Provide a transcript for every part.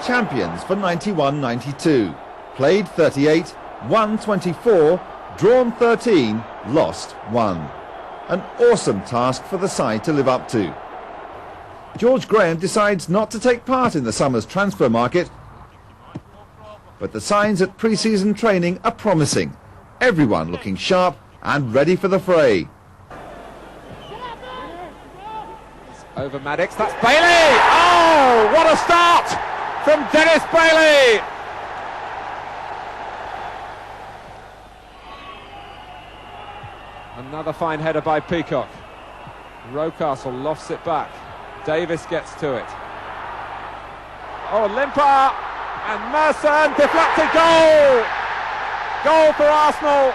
champions for 91-92. Played 38, won 24, drawn 13, lost 1. An awesome task for the side to live up to. George Graham decides not to take part in the summer's transfer market, but the signs at pre-season training are promising. Everyone looking sharp and ready for the fray. Over Maddox, that's Bailey! Oh, what a start from Dennis Bailey! Another fine header by Peacock. Rocastle lofts it back. Davis gets to it. Oh, Limpar and Merson, deflected goal! Goal for Arsenal.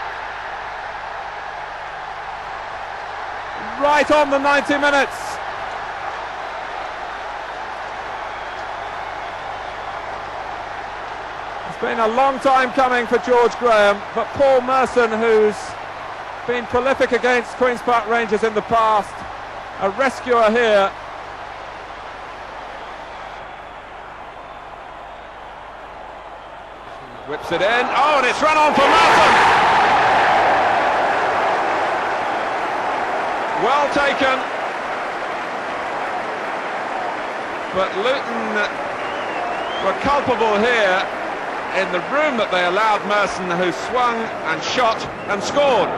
Right on the 90 minutes. It's been a long time coming for George Graham, but Paul Merson, who's been prolific against Queen's Park Rangers in the past, a rescuer here. Whips it in, oh, and it's run on for Merson! Well taken, but Luton were culpable here in the room that they allowed Merson, who swung and shot and scored.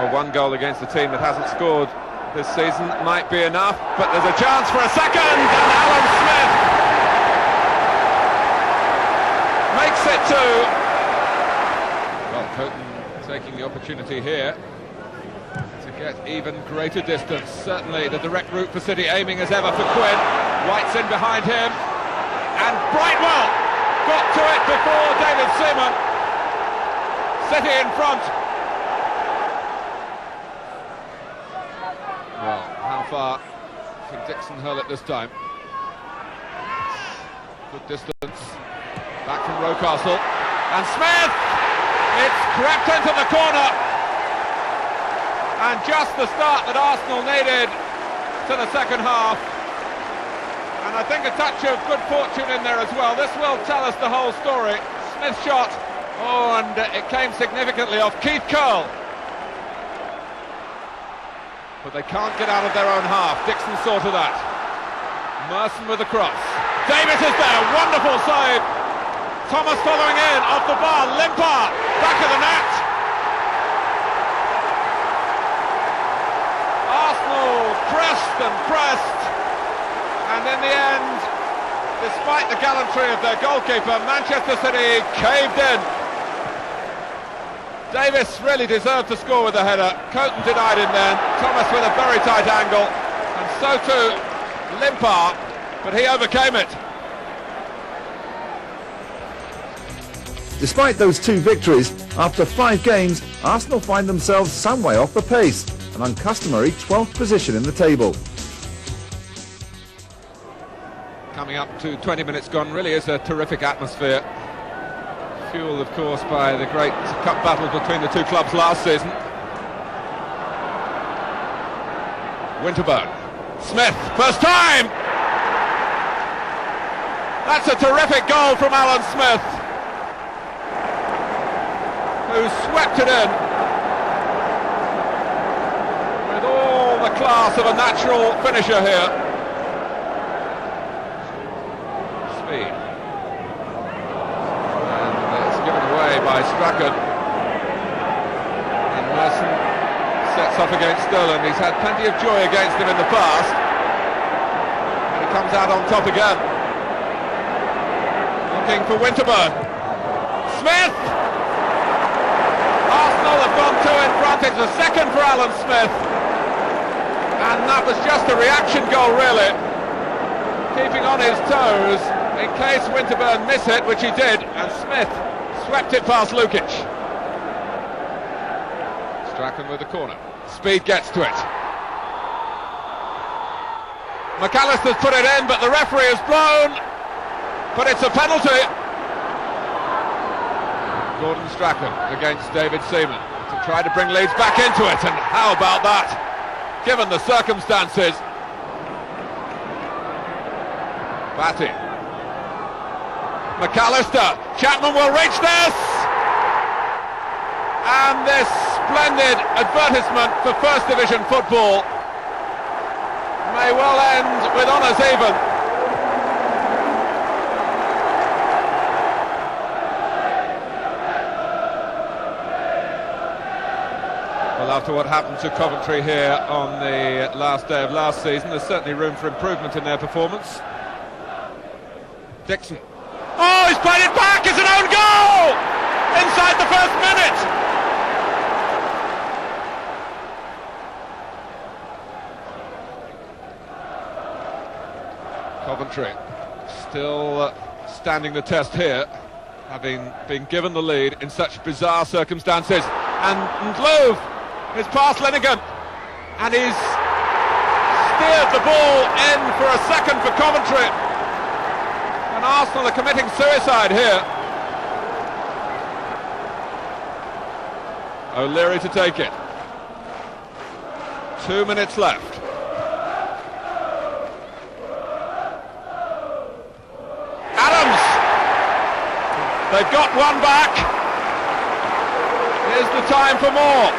Well, one goal against a team that hasn't scored this season might be enough, but there's a chance for a second, and Alan Smith makes it two. Well, Tottenham taking the opportunity here to get even greater distance. Certainly the direct route for City, aiming as ever for Quinn. White's in behind him, and Brightwell got to it before David Seaman. City in front. Well, how far can Dixon hurl it this time? Good distance. Back from Rocastle, and Smith! It's crept into the corner, and just the start that Arsenal needed to the second half, and I think a touch of good fortune in there as well. This will tell us the whole story. Smith shot, oh, and it came significantly off Keith Curl, but they can't get out of their own half. Dixon saw to that. Merson with the cross. Davis is there, wonderful save. Thomas following in, off the bar, Limpar, back of the net. Arsenal pressed and pressed, and in the end, despite the gallantry of their goalkeeper, Manchester City caved in. Davis really deserved to score with the header. Coton denied him then. Thomas with a very tight angle, and so too Limpar, but he overcame it. Despite those 2 victories, after 5 games, Arsenal find themselves some way off the pace, an uncustomary 12th position in the table. Coming up to 20 minutes gone, really is a terrific atmosphere. Fueled, of course, by the great cup battle between the two clubs last season. Winterburn. Smith, first time! That's a terrific goal from Alan Smith, who swept it in with all the class of a natural finisher here. Speed. And it's given away by Strachan. And Merson sets off against Sterling. He's had plenty of joy against him in the past, and he comes out on top again. Looking for Winterburn. Smith! Arsenal have gone 2 in front. It's a second for Alan Smith, and that was just a reaction goal, really, keeping on his toes in case Winterburn miss it, which he did, and Smith swept it past Lukic. Strachan with the corner. Speed gets to it. McAllister's put it in, but the referee has blown, but it's a penalty. Gordon Strachan against David Seaman to try to bring Leeds back into it, and how about that, given the circumstances? Batty. McAllister. Chapman will reach this! And this splendid advertisement for First Division football may well end with honours even. Well, after what happened to Coventry here on the last day of last season, there's certainly room for improvement in their performance. Dixon. Oh, he's played it back! It's an own goal! Inside the first minute! Coventry still standing the test here, having been given the lead in such bizarre circumstances. And Louvre is past Linnigan, and he's steered the ball in for a second for Coventry. And Arsenal are committing suicide here. O'Leary to take it. 2 minutes left. Adams! They've got one back. Here's the time for more.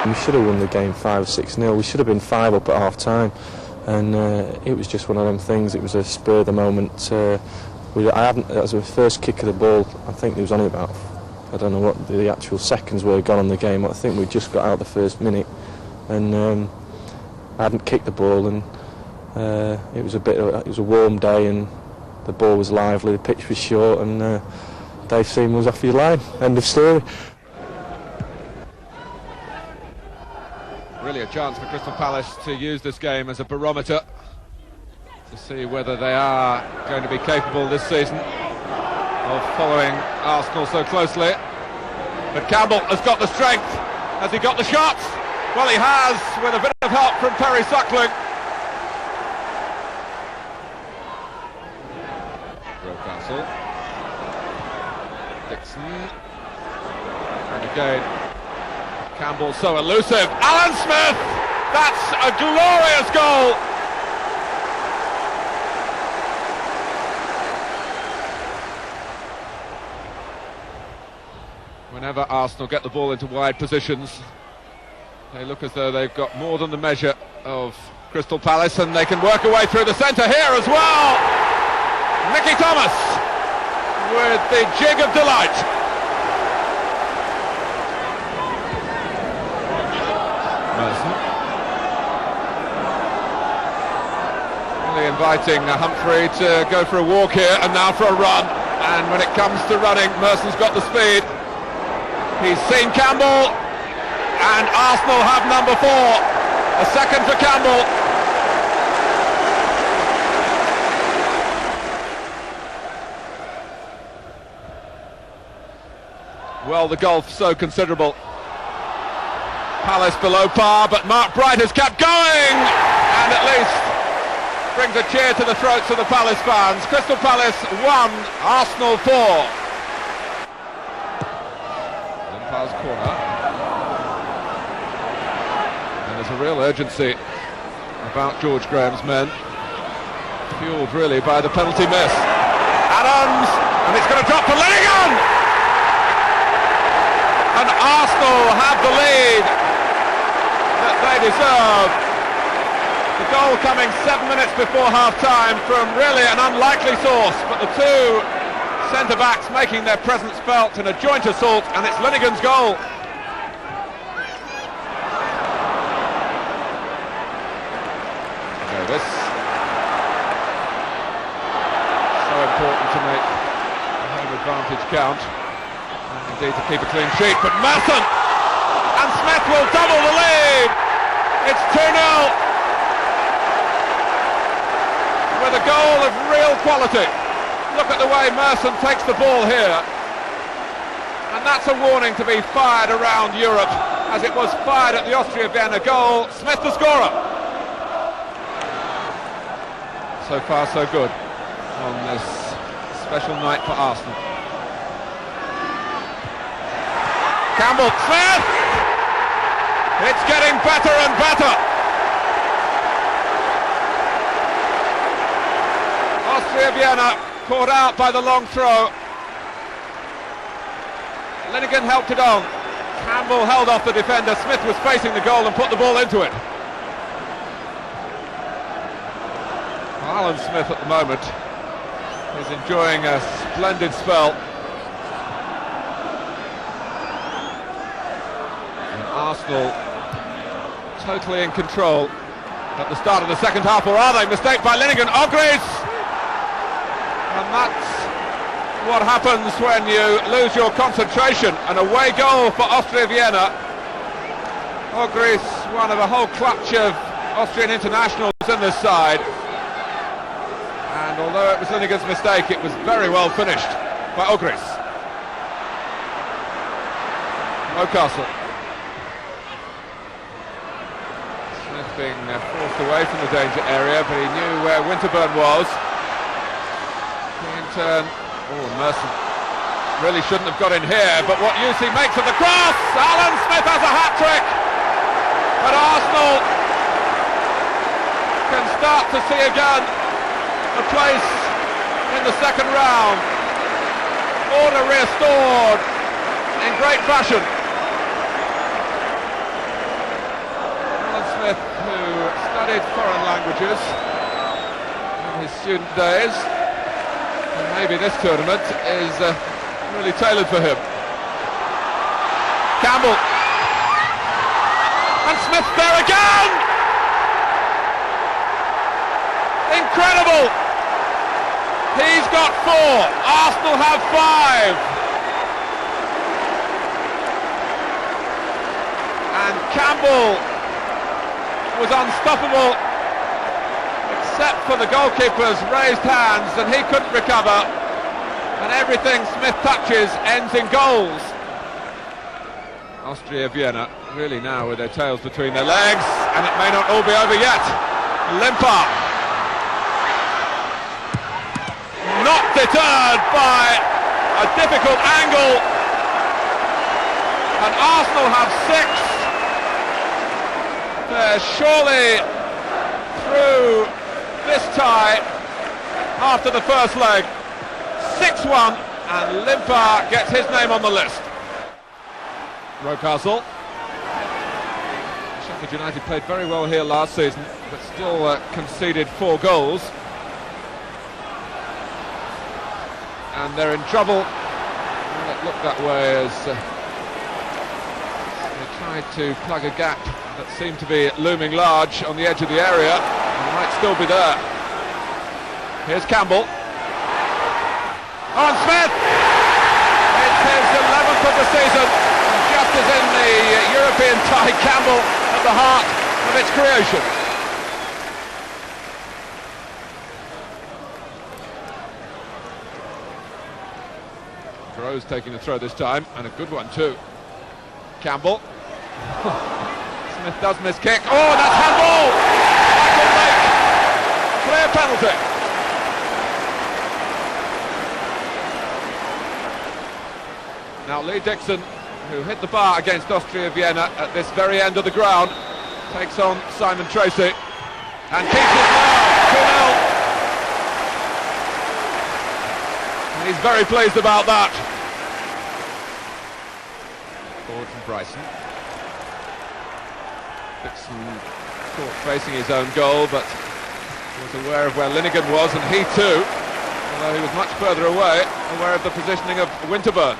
We should have won the game 5 or 6-0. We should have been 5 up at half time, and it was just one of them things. It was a spur of the moment. That was the first kick of the ball. I think there was only about, I don't know what the actual seconds were gone on the game. I think we just got out the first minute, and I hadn't kicked the ball, and it was a warm day, and the ball was lively, the pitch was short, and Dave Seaman was off his line. End of story. Really a chance for Crystal Palace to use this game as a barometer to see whether they are going to be capable this season of following Arsenal so closely. But Campbell has got the strength. Has he got the shots? Well, he has, with a bit of help from Perry Suckling. Rocastle. Dixon. And again, Campbell so elusive. Alan Smith! That's a glorious goal! Whenever Arsenal get the ball into wide positions, they look as though they've got more than the measure of Crystal Palace, and they can work away through the centre here as well! Mickey Thomas with the jig of delight. Really inviting Humphrey to go for a walk here, and now for a run. And when it comes to running, Merson's got the speed. He's seen Campbell, and Arsenal have number 4. A second for Campbell. Well, the gulf so considerable. Palace below par, but Mark Bright has kept going, and at least brings a cheer to the throats of the Palace fans. Crystal Palace 1, Arsenal 4. Limpau's corner. And there's a real urgency about George Graham's men, fuelled really by the penalty miss. Adams, and it's going to drop to Linnigan! And Arsenal have the lead that they deserve. The goal coming 7 minutes before half-time from really an unlikely source, but the two centre-backs making their presence felt in a joint assault, and it's Linnigan's goal. Okay, this so important to make the home advantage count, and indeed to keep a clean sheet, but Merson! And Smith will double the lead! It's 2-0! With a goal of real quality. Look at the way Merson takes the ball here. And that's a warning to be fired around Europe, as it was fired at the Austria-Vienna goal. Smith the scorer. So far so good on this special night for Arsenal. Campbell, Smith! It's getting better and better. Austria Vienna caught out by the long throw. Linnigan helped it on. Campbell held off the defender. Smith was facing the goal and put the ball into it. Alan Smith at the moment is enjoying a splendid spell. And Arsenal totally in control at the start of the second half, or are they? Mistake by Linnigan. Ogris! And that's what happens when you lose your concentration. An away goal for Austria Vienna. Ogris, one of a whole clutch of Austrian internationals in this side. And although it was Linnigan's mistake, it was very well finished by Ogris. Rocastle. Smith being forced away from the danger area, but he knew where Winterburn was. In turn, Immerse really shouldn't have got in here, but what use he makes of the cross! Alan Smith has a hat-trick! But Arsenal can start to see again a place in the second round. Order restored in great fashion. Alan Smith, who studied foreign languages in his student days, and maybe this tournament is really tailored for him. Campbell. And Smith there again! Incredible! He's got 4, Arsenal have 5. And Campbell was unstoppable, except for the goalkeeper's raised hands, and he couldn't recover. And everything Smith touches ends in goals. Austria Vienna really now with their tails between their legs, and it may not all be over yet. Limpar. Not deterred by a difficult angle, and Arsenal have 6. They're surely through this tie after the first leg. 6-1, and Limpar gets his name on the list. Rocastle. Sheffield United played very well here last season, but still conceded 4 goals. And they're in trouble. Well, it looked that way as they tried to plug a gap that seemed to be looming large on the edge of the area, and might still be there. Here's Campbell. On Smith! It's his 11th of the season, and just as in the European tie, Campbell at the heart of its creation. Rose taking the throw this time, and a good one too. Campbell. Smith does miss kick. Oh, that's handball! Michael Lake. Clear penalty. Now Lee Dixon, who hit the bar against Austria Vienna at this very end of the ground, takes on Simon Tracy and keeps it now, 2-0. And he's very pleased about that. Forward from Bryson. Dixon caught facing his own goal, but was aware of where Linnigan was, and he too, although he was much further away, aware of the positioning of Winterburn.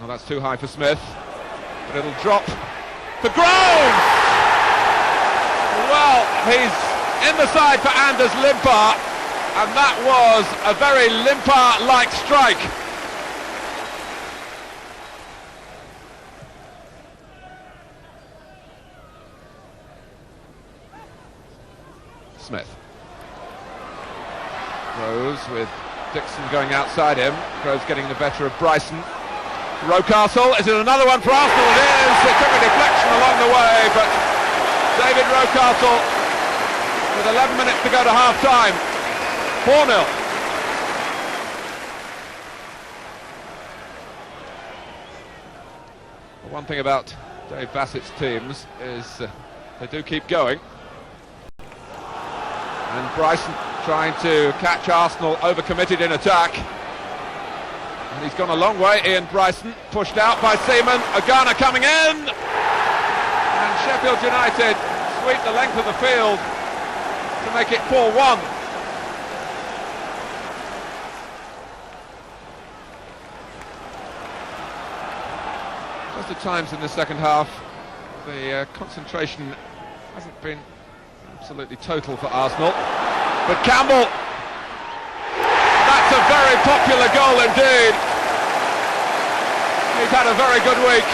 Oh, that's too high for Smith, but it'll drop for Groves! Well, he's in the side for Anders Limpar, and that was a very Limpar-like strike. Smith. Rose with Dixon going outside him. Rose getting the better of Bryson. Rocastle, is it another one for Arsenal? It is. It took a deflection along the way, but David Rocastle with 11 minutes to go to half-time. 4-0. Well, one thing about Dave Bassett's teams is they do keep going. And Bryson trying to catch Arsenal overcommitted in attack. And he's gone a long way, Ian Bryson, pushed out by Seaman, Ogana coming in! And Sheffield United sweep the length of the field to make it 4-1. Just at times in the second half, the concentration hasn't been absolutely total for Arsenal. But Campbell, that's a very popular goal indeed. He's had a very good week.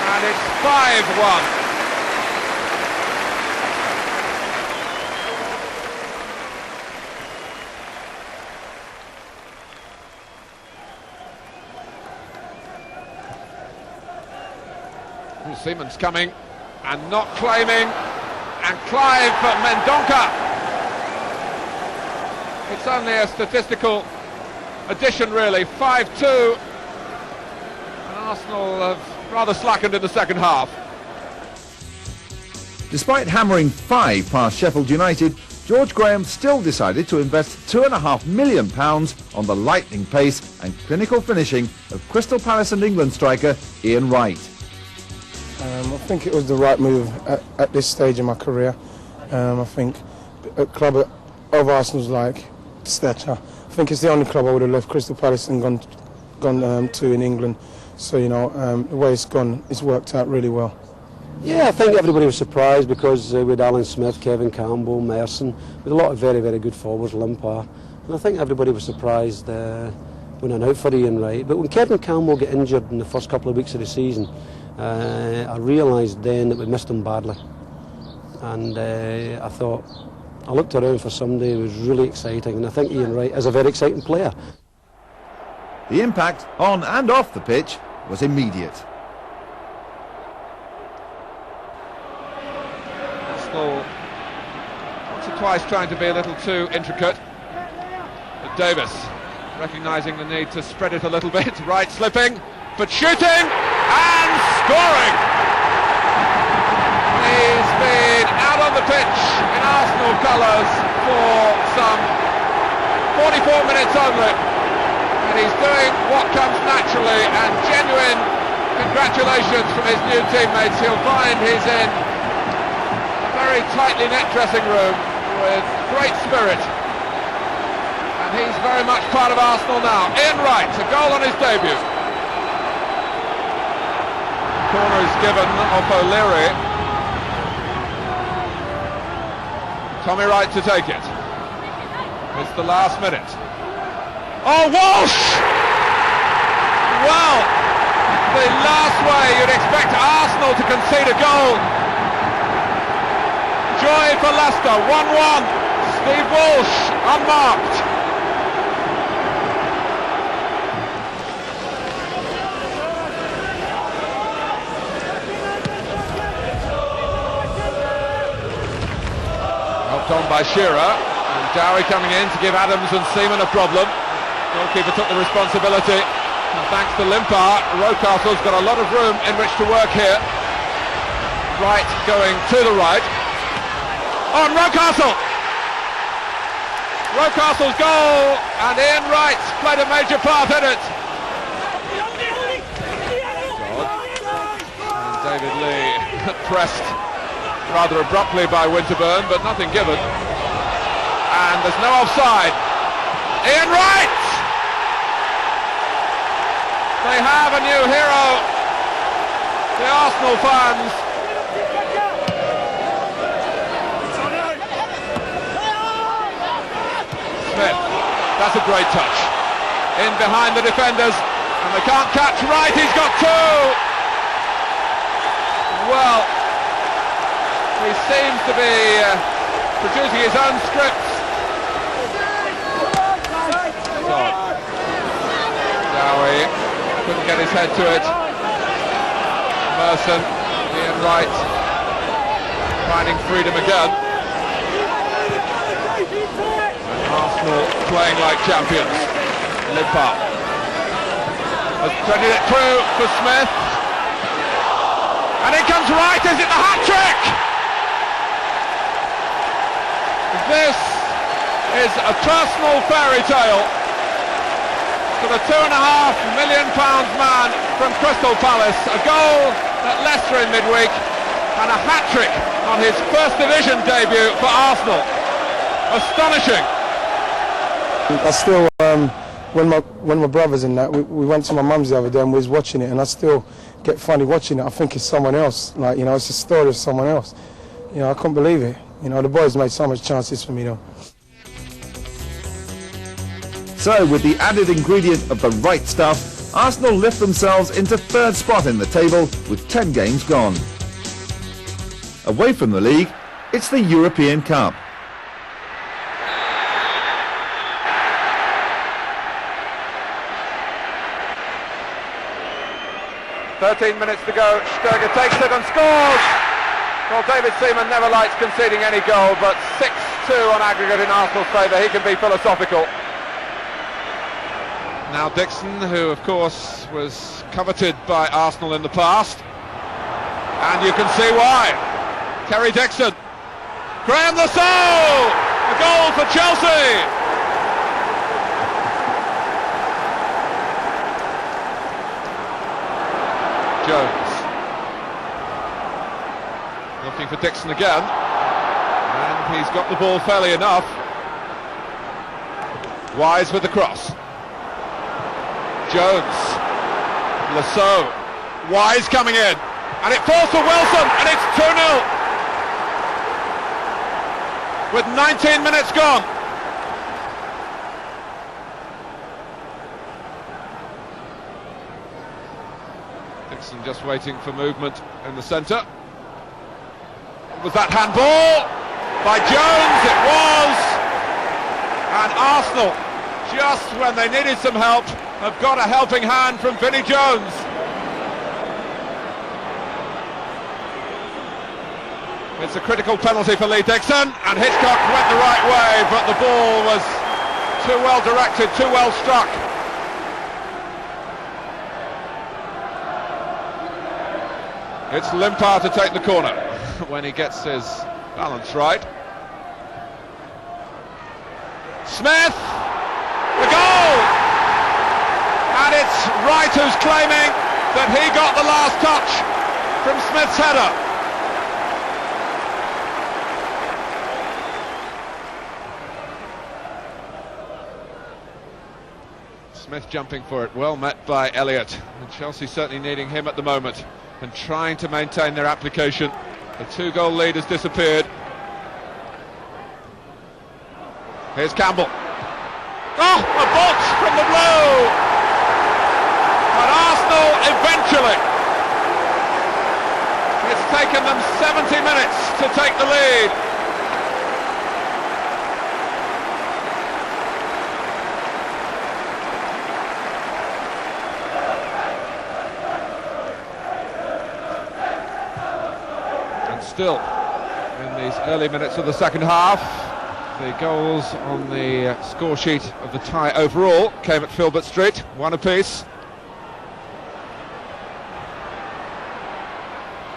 And it's 5-1. Seaman's coming and not claiming, and Clive for Mendonca. It's only a statistical addition really, 5-2, and Arsenal have rather slackened in the second half. Despite hammering 5 past Sheffield United, George Graham still decided to invest £2.5 million on the lightning pace and clinical finishing of Crystal Palace and England striker Ian Wright. I think it was the right move at this stage in my career. I think a club of Arsenal's like stature, I think it's the only club I would have left Crystal Palace and gone to in England. So, you know, the way it's gone, it's worked out really well. Yeah, I think everybody was surprised because with Alan Smith, Kevin Campbell, Merson, with a lot of very, very good forwards, Limpar. And I think everybody was surprised when I out for Ian Wright. But when Kevin Campbell got injured in the first couple of weeks of the season, I realised then that we missed him badly, and I thought, I looked around for somebody who was really exciting, and I think Ian Wright is a very exciting player. The impact on and off the pitch was immediate. Arsenal once or twice trying to be a little too intricate, but Davis recognising the need to spread it a little bit, Wright slipping, but shooting! And scoring! He's been out on the pitch in Arsenal colours for some 44 minutes only, and he's doing what comes naturally, and genuine congratulations from his new teammates. He'll find he's in a very tightly knit dressing room with great spirit, and he's very much part of Arsenal now. Ian Wright, a goal on his debut. Corner is given off O'Leary. Tommy Wright to take it. It's the last minute. Oh, Walsh! Well, the last way you'd expect Arsenal to concede a goal. Joy for Leicester, 1-1. Steve Walsh, unmarked. On by Shearer, and Dowie coming in to give Adams and Seaman a problem. Goalkeeper took the responsibility, and thanks to Limpar, Rocastle's got a lot of room in which to work here. Wright going to the right. On Rocastle! Rocastle's goal, and Ian Wright's played a major part in it. And David Lee pressed rather abruptly by Winterburn, but nothing given. And there's no offside. Ian Wright! They have a new hero, the Arsenal fans. Smith, that's a great touch. In behind the defenders, and they can't catch Wright, he's got two! Well, he seems to be producing his own scripts. Dowie couldn't get his head to it. Merson, Ian Wright finding freedom again. And Arsenal playing like champions. Limpar has threaded it through for Smith. And in comes Wright, is it the hat-trick? This is a personal fairy tale for the £2.5 million man from Crystal Palace. A goal at Leicester in midweek and a hat-trick on his First Division debut for Arsenal. Astonishing. I still, when my brothers and that, we went to my mum's the other day and we was watching it, and I still get funny watching it. I think it's someone else, like, you know, it's a story of someone else. You know, I couldn't believe it. You know, the boys made so much chances for me though. So, with the added ingredient of the right stuff, Arsenal lift themselves into third spot in the table with 10 games gone. Away from the league, it's the European Cup. "13 minutes to go, Sturger takes it and scores! Well, David Seaman never likes conceding any goal, but 6-2 on aggregate in Arsenal's favour. He can be philosophical. Now Dixon, who of course was coveted by Arsenal in the past, and you can see why. Terry Dixon, Graham Lasso, a goal for Chelsea. Jones, looking for Dixon again, and he's got the ball fairly enough. Wise with the cross. Jones, Lasso, Wise coming in, and it falls for Wilson, and it's 2-0 with 19 minutes gone. Dixon just waiting for movement in the centre. Was that handball by Jones? It was, and Arsenal, just when they needed some help, have got a helping hand from Vinnie Jones. It's a critical penalty for Lee Dixon, and Hitchcock went the right way, but the ball was too well directed, too well struck. It's Limpar to take the corner when he gets his balance right. Smith, the goal! And it's Wright who's claiming that he got the last touch from Smith's header. Smith jumping for it, well met by Elliott. And Chelsea certainly needing him at the moment and trying to maintain their application. The 2-goal lead has disappeared. Here's Campbell. Oh, a box from the blue! But Arsenal eventually, it's taken them 70 minutes to take the lead. And still, in these early minutes of the second half, the goals on the score sheet of the tie overall came at Filbert Street, one apiece.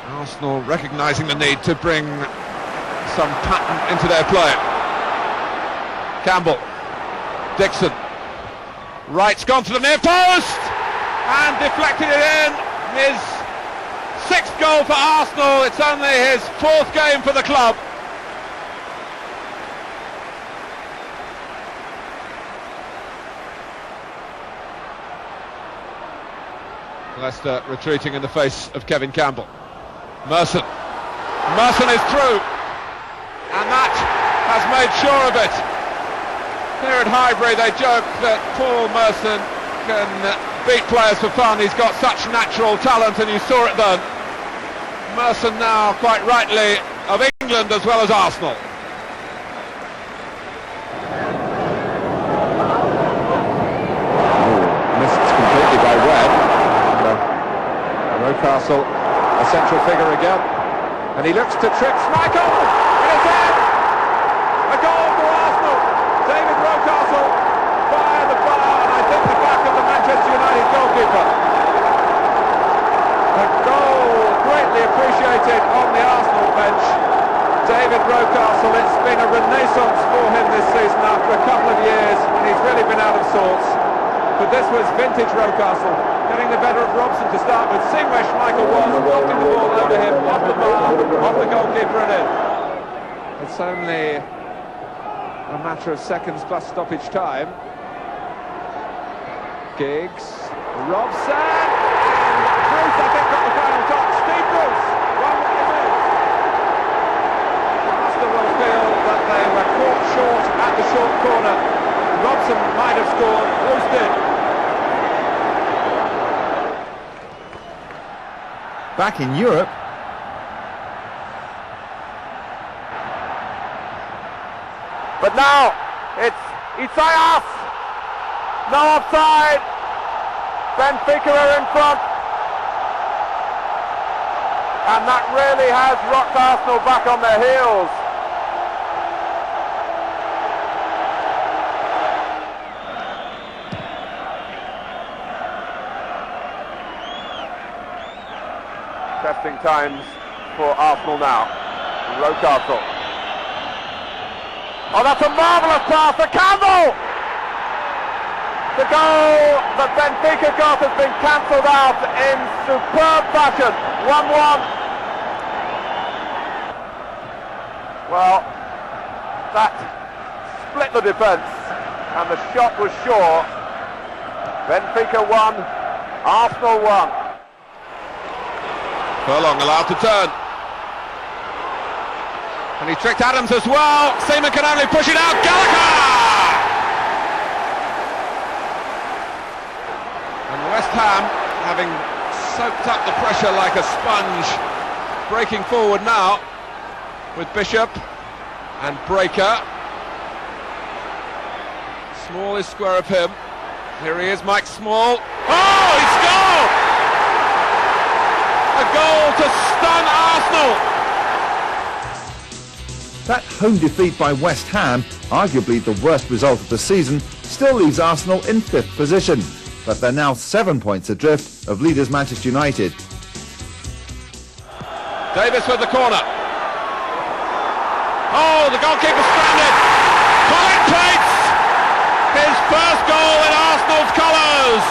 Arsenal recognising the need to bring some pattern into their play. Campbell, Dixon, Wright's gone to the near post and deflected it in. His 6th goal for Arsenal. It's only his 4th game for the club. Leicester retreating in the face of Kevin Campbell. Merson is through, and that has made sure of it. Here at Highbury they joke that Paul Merson can beat players for fun. He's got such natural talent, and you saw it then. Merson now quite rightly of England as well as Arsenal. Missed completely by Webb. Rocastle, a central figure again, and he looks to trip Schmeichel, and it's in! A goal for Arsenal. David Rocastle via the bar, and I think the back of the Manchester United goalkeeper. A goal greatly appreciated on the Arsenal bench. David Rocastle, it's been a renaissance for him this season after sorts, but this was vintage Rocastle, getting the better of Robson to start with, seeing where Schmeichel was, knocking the ball over him, off the bar, off the goalkeeper and in. It's only a matter of seconds plus stoppage time. Giggs, Robson, Bruce I think got the final touch, Steve Bruce, 1-1 it is. Arsenal will feel that they were caught short at the short corner. Robson might have scored, Bruce did. Back in Europe, but now it's Isaias, no offside, Benfica are in front, and that really has rocked Arsenal back on their heels. Testing times for Arsenal now. Rocastle. Oh, that's a marvellous pass for Campbell! The goal that Benfica got has been cancelled out in superb fashion. 1-1. Well, that split the defence, and the shot was sure. Benfica 1, Arsenal 1. Furlong allowed to turn. And he tricked Adams as well. Seaman can only push it out. Gallagher! And West Ham, having soaked up the pressure like a sponge, breaking forward now with Bishop and Breaker. Small is square of him. Here he is, Mike Small. Oh, he scored! A goal to stun Arsenal! that home defeat by West Ham, arguably the worst result of the season, still leaves Arsenal in 5th position, but they're now 7 points adrift of leaders Manchester United. Davis with the corner. Oh, the goalkeeper stranded. Colin Tates, his first goal in Arsenal's colours.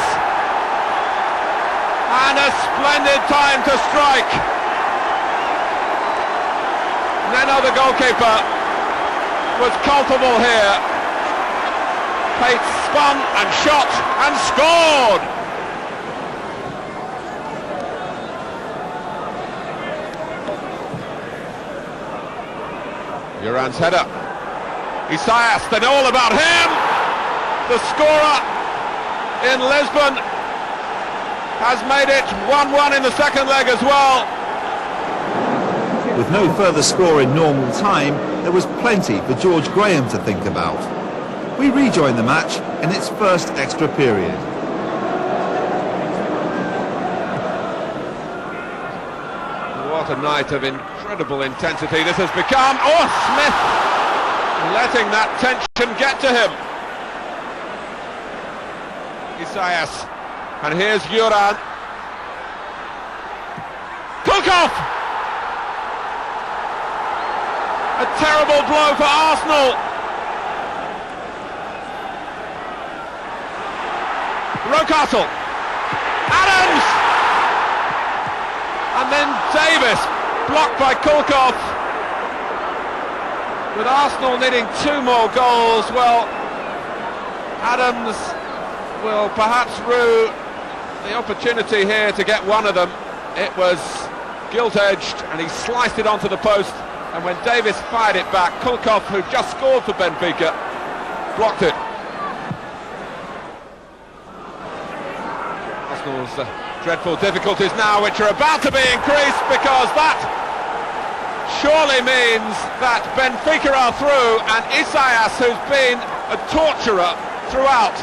And a splendid time to strike. Neno, the goalkeeper, was culpable here. Tates spun and shot and scored. Duran's header. Isaias, they know all about him. The scorer in Lisbon has made it 1-1 in the second leg as well. With no further score in normal time, there was plenty for George Graham to think about. We rejoin the match in its first extra period. What a night of incredible intensity this has become. Oh, Smith letting that tension get to him. Isaias, and here's Duran. Kulkov! A terrible blow for Arsenal. Rocastle. Adams! And then Davis, blocked by Kulkov. With Arsenal needing 2 more goals, well, Adams will perhaps rue the opportunity here to get one of them. It was gilt-edged and he sliced it onto the post, and when Davis fired it back, Kulkov, who just scored for Benfica, blocked it. Arsenal's dreadful difficulties now, which are about to be increased, because that surely means that Benfica are through, and Isaias, who's been a torturer throughout,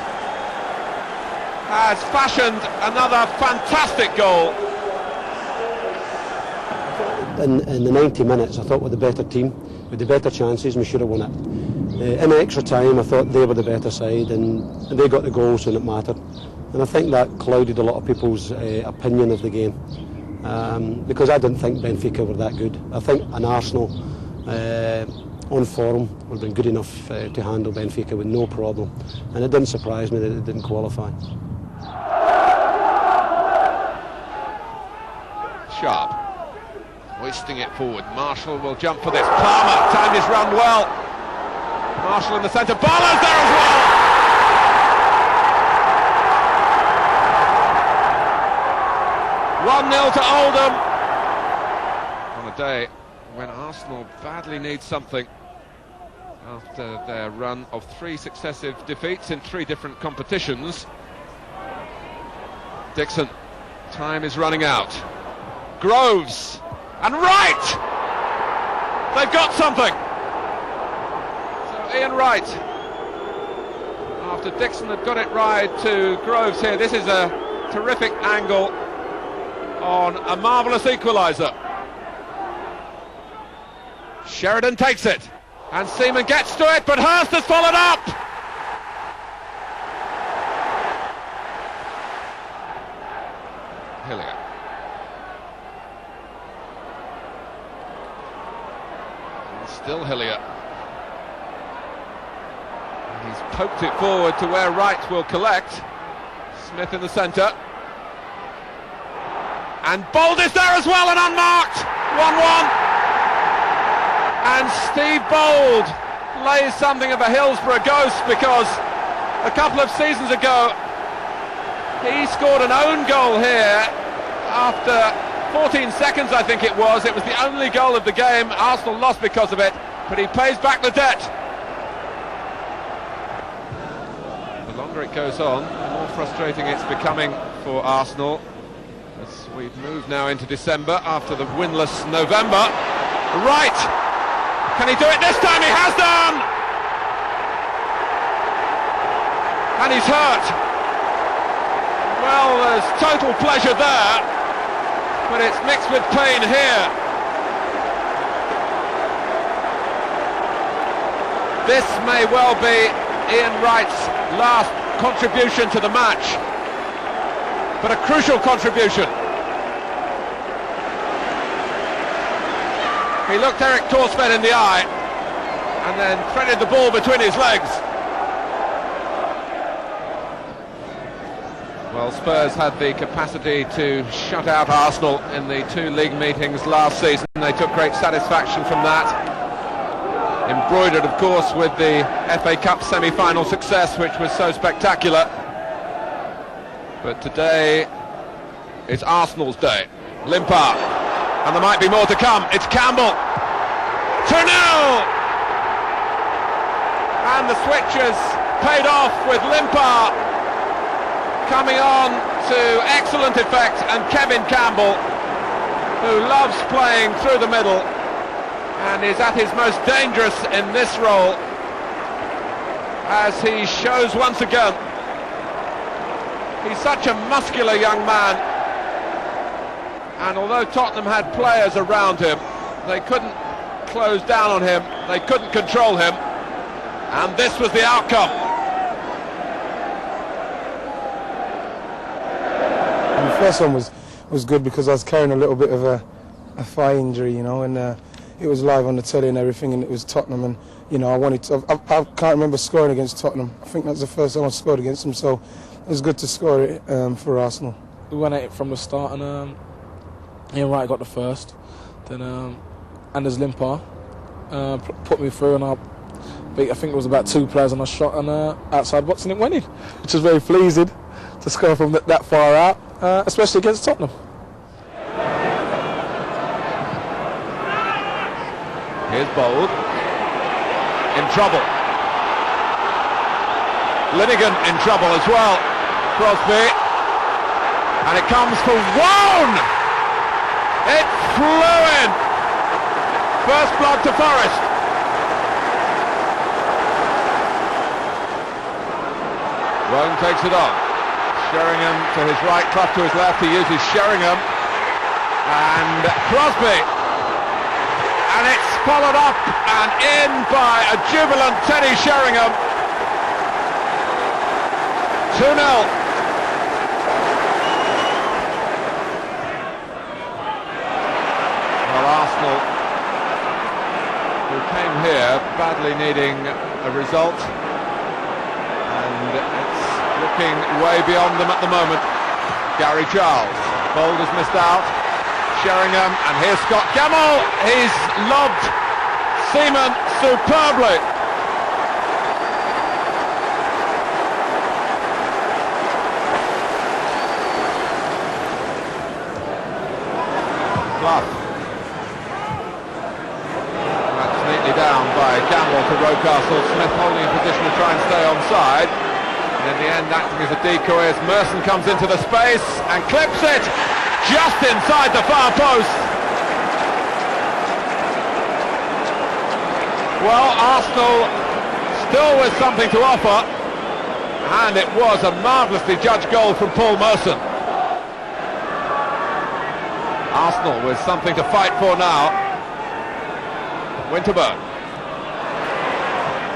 has fashioned another fantastic goal. In the 90 minutes, I thought we're the better team, with the better chances, and we should have won it. In extra time, I thought they were the better side, and they got the goals when it mattered. And I think that clouded a lot of people's opinion of the game, because I didn't think Benfica were that good. I think an Arsenal on form, would have been good enough to handle Benfica with no problem. And it didn't surprise me that it didn't qualify. Sharp, hoisting it forward. Marshall will jump for this. Palmer timed his run well. Marshall in the centre. Ballers there as well. 1-0 to Oldham. On a day when Arsenal badly needs something after their run of 3 successive defeats in 3 different competitions. Dixon, time is running out. Groves and Wright! They've got something! So Ian Wright, after Dixon had got it right to Groves here, this is a terrific angle on a marvellous equaliser. Sheridan takes it, and Seaman gets to it, but Hurst has followed up! Hillier. And still Hillier. He's poked it forward to where Wright will collect. Smith in the centre. And Bold is there as well, and unmarked! 1-1. And Steve Bold lays something of a Hillsborough ghost, because a couple of seasons ago he scored an own goal here after 14 seconds, I think it was. It was the only goal of the game. Arsenal lost because of it, but he pays back the debt. The longer it goes on, the more frustrating it's becoming for Arsenal, as we've moved now into December after the winless November. Right! Can he do it this time? He has done! And he's hurt. Well, there's total pleasure there, but it's mixed with pain here. This may well be Ian Wright's last contribution to the match, but a crucial contribution. He looked Eric Torsmed in the eye and then threaded the ball between his legs. Well, Spurs had the capacity to shut out Arsenal in the 2 league meetings last season. They took great satisfaction from that. Embroidered, of course, with the FA Cup semi-final success, which was so spectacular. But today, it's Arsenal's day. Limpar. And there might be more to come. It's Campbell. 2-0! And the switch has paid off with Limpar coming on to excellent effect, and Kevin Campbell, who loves playing through the middle and is at his most dangerous in this role, as he shows once again. He's such a muscular young man, and although Tottenham had players around him, they couldn't close down on him, they couldn't control him, and this was the outcome. And the first one was good because I was carrying a little bit of a thigh injury, you know, and it was live on the telly and everything, and it was Tottenham, and you know, I wanted to. I can't remember scoring against Tottenham. I think that's the first time I scored against them, so it was good to score it for Arsenal. We went at it from the start, and Ian Wright got the first. Then Anders Limpar put me through, and I think it was about 2 players on a shot and outside box, and it went in, which was very pleasing to score from that far out, especially against Tottenham. Here's Bold, in trouble. Linnigan in trouble as well. Crosby, and it comes for Woan! It flew in! First blood to Forest. Woan takes it on. Sheringham to his right, Clough to his left. He uses Sheringham, and Crosby. And it's followed up and in by a jubilant Teddy Sheringham. 2-0. Well, Arsenal, who came here, badly needing a result, and it's looking way beyond them at the moment. Gary Giles, Bold has missed out, Sheringham, and here's Scott Gamble. He's lobbed Seaman superbly. Clough. That's neatly down by Gamble to Rocastle. Smith holding a position to try and stay onside. And in the end, acting as a decoy as Merson comes into the space and clips it just inside the far post. Well, Arsenal still with something to offer, and it was a marvellously judged goal from Paul Merson. Arsenal with something to fight for now. Winterburn.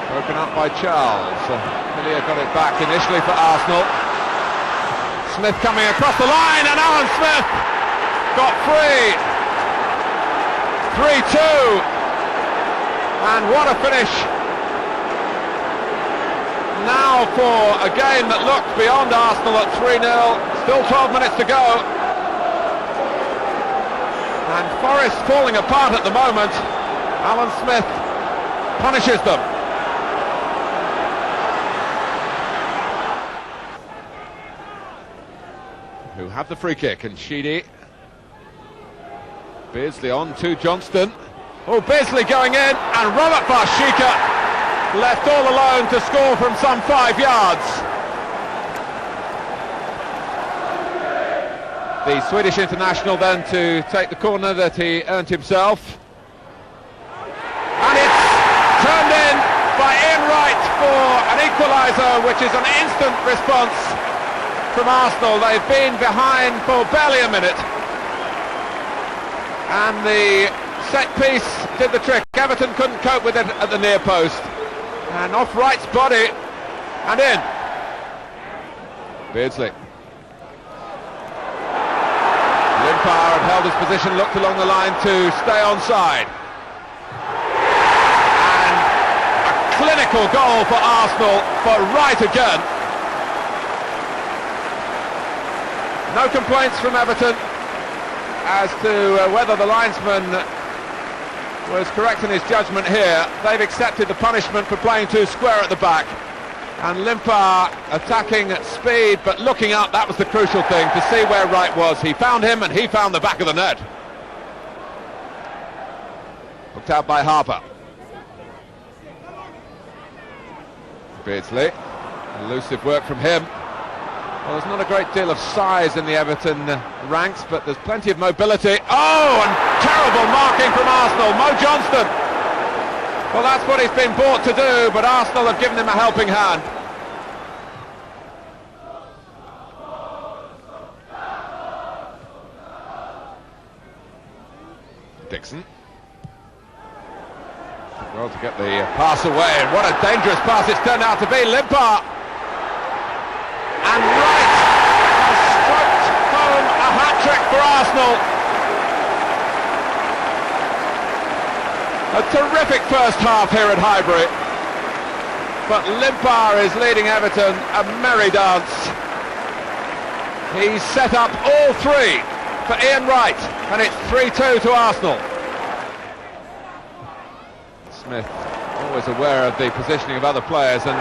Broken up by Charles. Hillier got it back initially for Arsenal. Smith coming across the line, and Alan Smith got free. 3-2. And what a finish. Now for a game that looked beyond Arsenal at 3-0. Still 12 minutes to go. And Forest falling apart at the moment. Alan Smith punishes them. Who have the free kick, and Sheedy. Beardsley on to Johnston. Oh, Beardsley going in, and Robert Farshika left all alone to score from some 5 yards. The Swedish international then to take the corner that he earned himself. And it's turned in by Ian Wright for an equaliser, which is an instant response from Arsenal. They've been behind for barely a minute. And the set piece did the trick. Everton couldn't cope with it at the near post. And off Wright's body and in. Beardsley. Limpar had held his position, looked along the line to stay onside. And a clinical goal for Arsenal, for Wright again. No complaints from Everton as to whether the linesman was correct in his judgment here. They've accepted the punishment for playing too square at the back. And Limpar attacking at speed, but looking up, that was the crucial thing, to see where Wright was. He found him, and he found the back of the net. Looked out by Harper. Beardsley, elusive work from him. Well, there's not a great deal of size in the Everton ranks, but there's plenty of mobility. Oh, and terrible marking from Arsenal. Mo Johnston. Well, that's what he's been bought to do, but Arsenal have given him a helping hand. Dixon. Well, to get the pass away, and what a dangerous pass it's turned out to be. Limpar. And Wright has stroked home a hat-trick for Arsenal. A terrific first half here at Highbury. But Limpar is leading Everton a merry dance. He's set up all three for Ian Wright, and it's 3-2 to Arsenal. Smith, always aware of the positioning of other players, and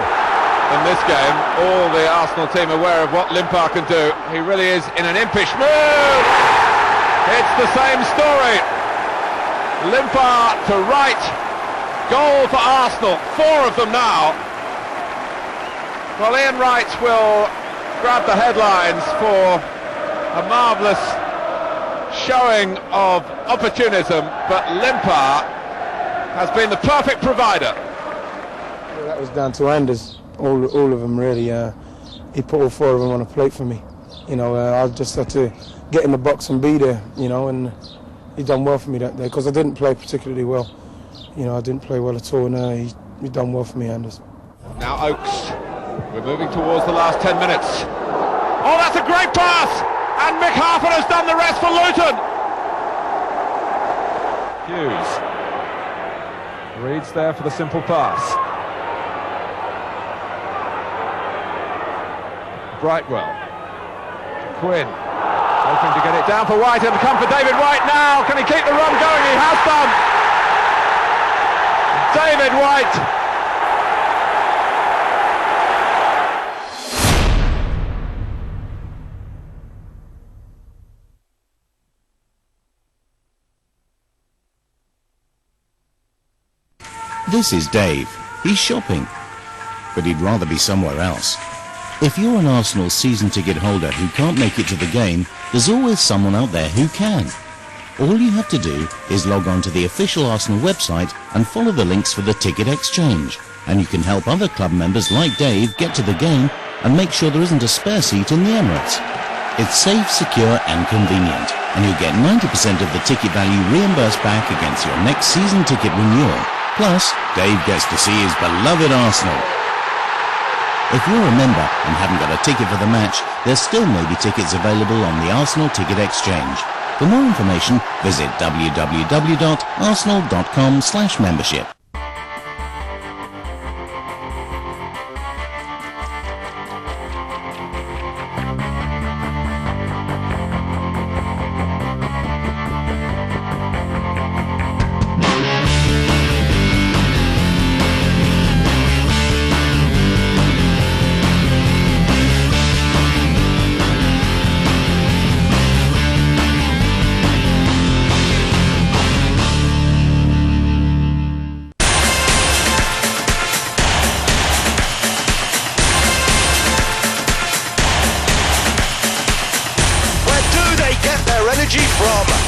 in this game, all the Arsenal team aware of what Limpar can do. He really is in an impish mood. It's the same story. Limpar to Wright. Goal for Arsenal. 4 of them now. Well, Ian Wright will grab the headlines for a marvellous showing of opportunism, but Limpar has been the perfect provider. Well, that was down to Anders. All of them really. He put all 4 of them on a plate for me. You know, I just had to get in the box and be there. You know, and he done well for me that day because I didn't play particularly well. You know, I didn't play well at all, and he done well for me, Anders. Now Oakes. We're moving towards the last 10 minutes. Oh, that's a great pass, and Mick Harper has done the rest for Luton. Hughes. Reed's there for the simple pass. Brightwell. Quinn. Hoping to get it down for White and come for David White now. Can he keep the run going? He has done. David White. This is Dave. He's shopping, but he'd rather be somewhere else. If you're an Arsenal season ticket holder who can't make it to the game, there's always someone out there who can. All you have to do is log on to the official Arsenal website and follow the links for the ticket exchange, and you can help other club members like Dave get to the game and make sure there isn't a spare seat in the Emirates. It's safe, secure and convenient, and you'll get 90% of the ticket value reimbursed back against your next season ticket renewal. Plus, Dave gets to see his beloved Arsenal. If you're a member and haven't got a ticket for the match, there still may be tickets available on the Arsenal Ticket Exchange. For more information, visit www.arsenal.com/membership.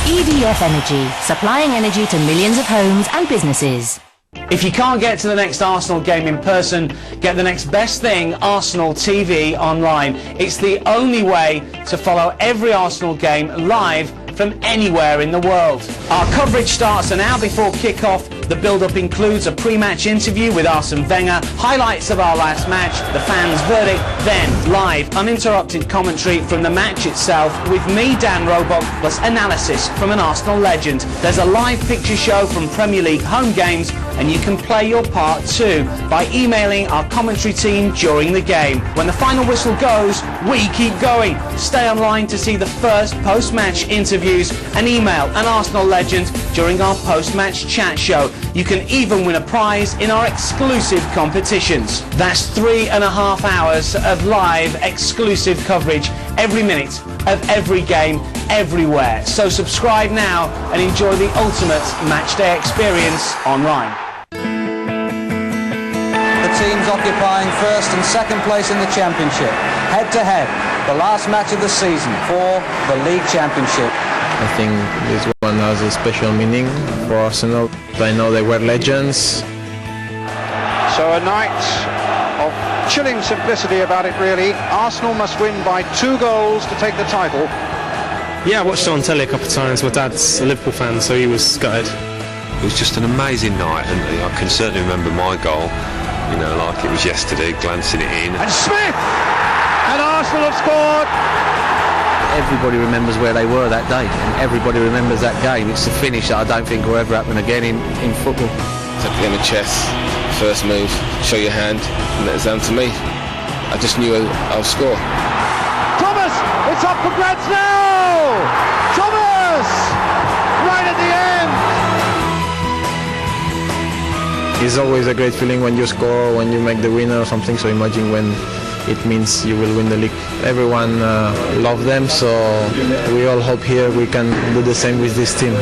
EDF Energy, supplying energy to millions of homes and businesses. If you can't get to the next Arsenal game in person, get the next best thing, Arsenal TV online. It's the only way to follow every Arsenal game live from anywhere in the world. Our coverage starts an hour before kick-off. The build-up includes a pre-match interview with Arsene Wenger, highlights of our last match, the fans' verdict, then live, uninterrupted commentary from the match itself with me, Dan Roebuck, plus analysis from an Arsenal legend. There's a live picture show from Premier League home games, and you can play your part too by emailing our commentary team during the game. When the final whistle goes, we keep going. Stay online to see the first post-match interviews and email an Arsenal legend during our post-match chat show. You can even win a prize in our exclusive competitions. That's 3.5 hours of live exclusive coverage every minute of every game, everywhere. So subscribe now and enjoy the ultimate matchday experience online. The teams occupying first and second place in the championship, head to head, the last match of the season for the league championship. I think this one has a special meaning for Arsenal. I know they were legends. So a night of chilling simplicity about it, really. Arsenal must win by 2 goals to take the title. Yeah, I watched it on telly a couple of times. My dad's a Liverpool fan, so he was gutted. It was just an amazing night, and I can certainly remember my goal, you know, like it was yesterday, glancing it in. And Smith! And Arsenal have scored! Everybody remembers where they were that day, and everybody remembers that game. It's a finish that I don't think will ever happen again in football. It's a game of chess, first move, show your hand, and it's down to me. I just knew I'll score. Thomas! It's up for grabs now! Thomas! Right at the end! It's always a great feeling when you score, when you make the winner or something, so imagine when it means you will win the league. Everyone loves them, so we all hope here we can do the same with this team.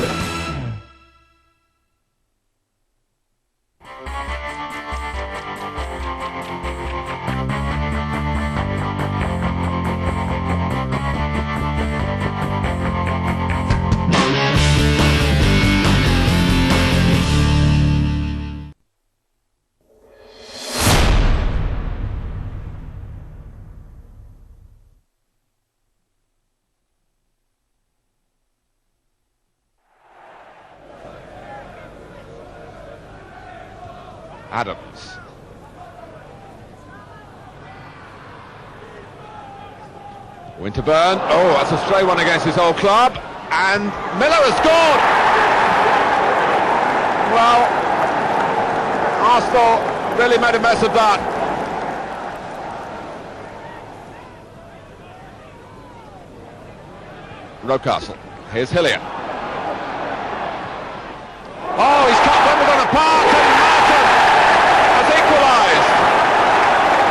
Adams. Winterburn. Oh, that's a stray one against his old club. And Miller has scored! Well, Arsenal really made a mess of that. Rocastle. Here's Hillier. Oh, he's cut one on a park, and Martin has equalised.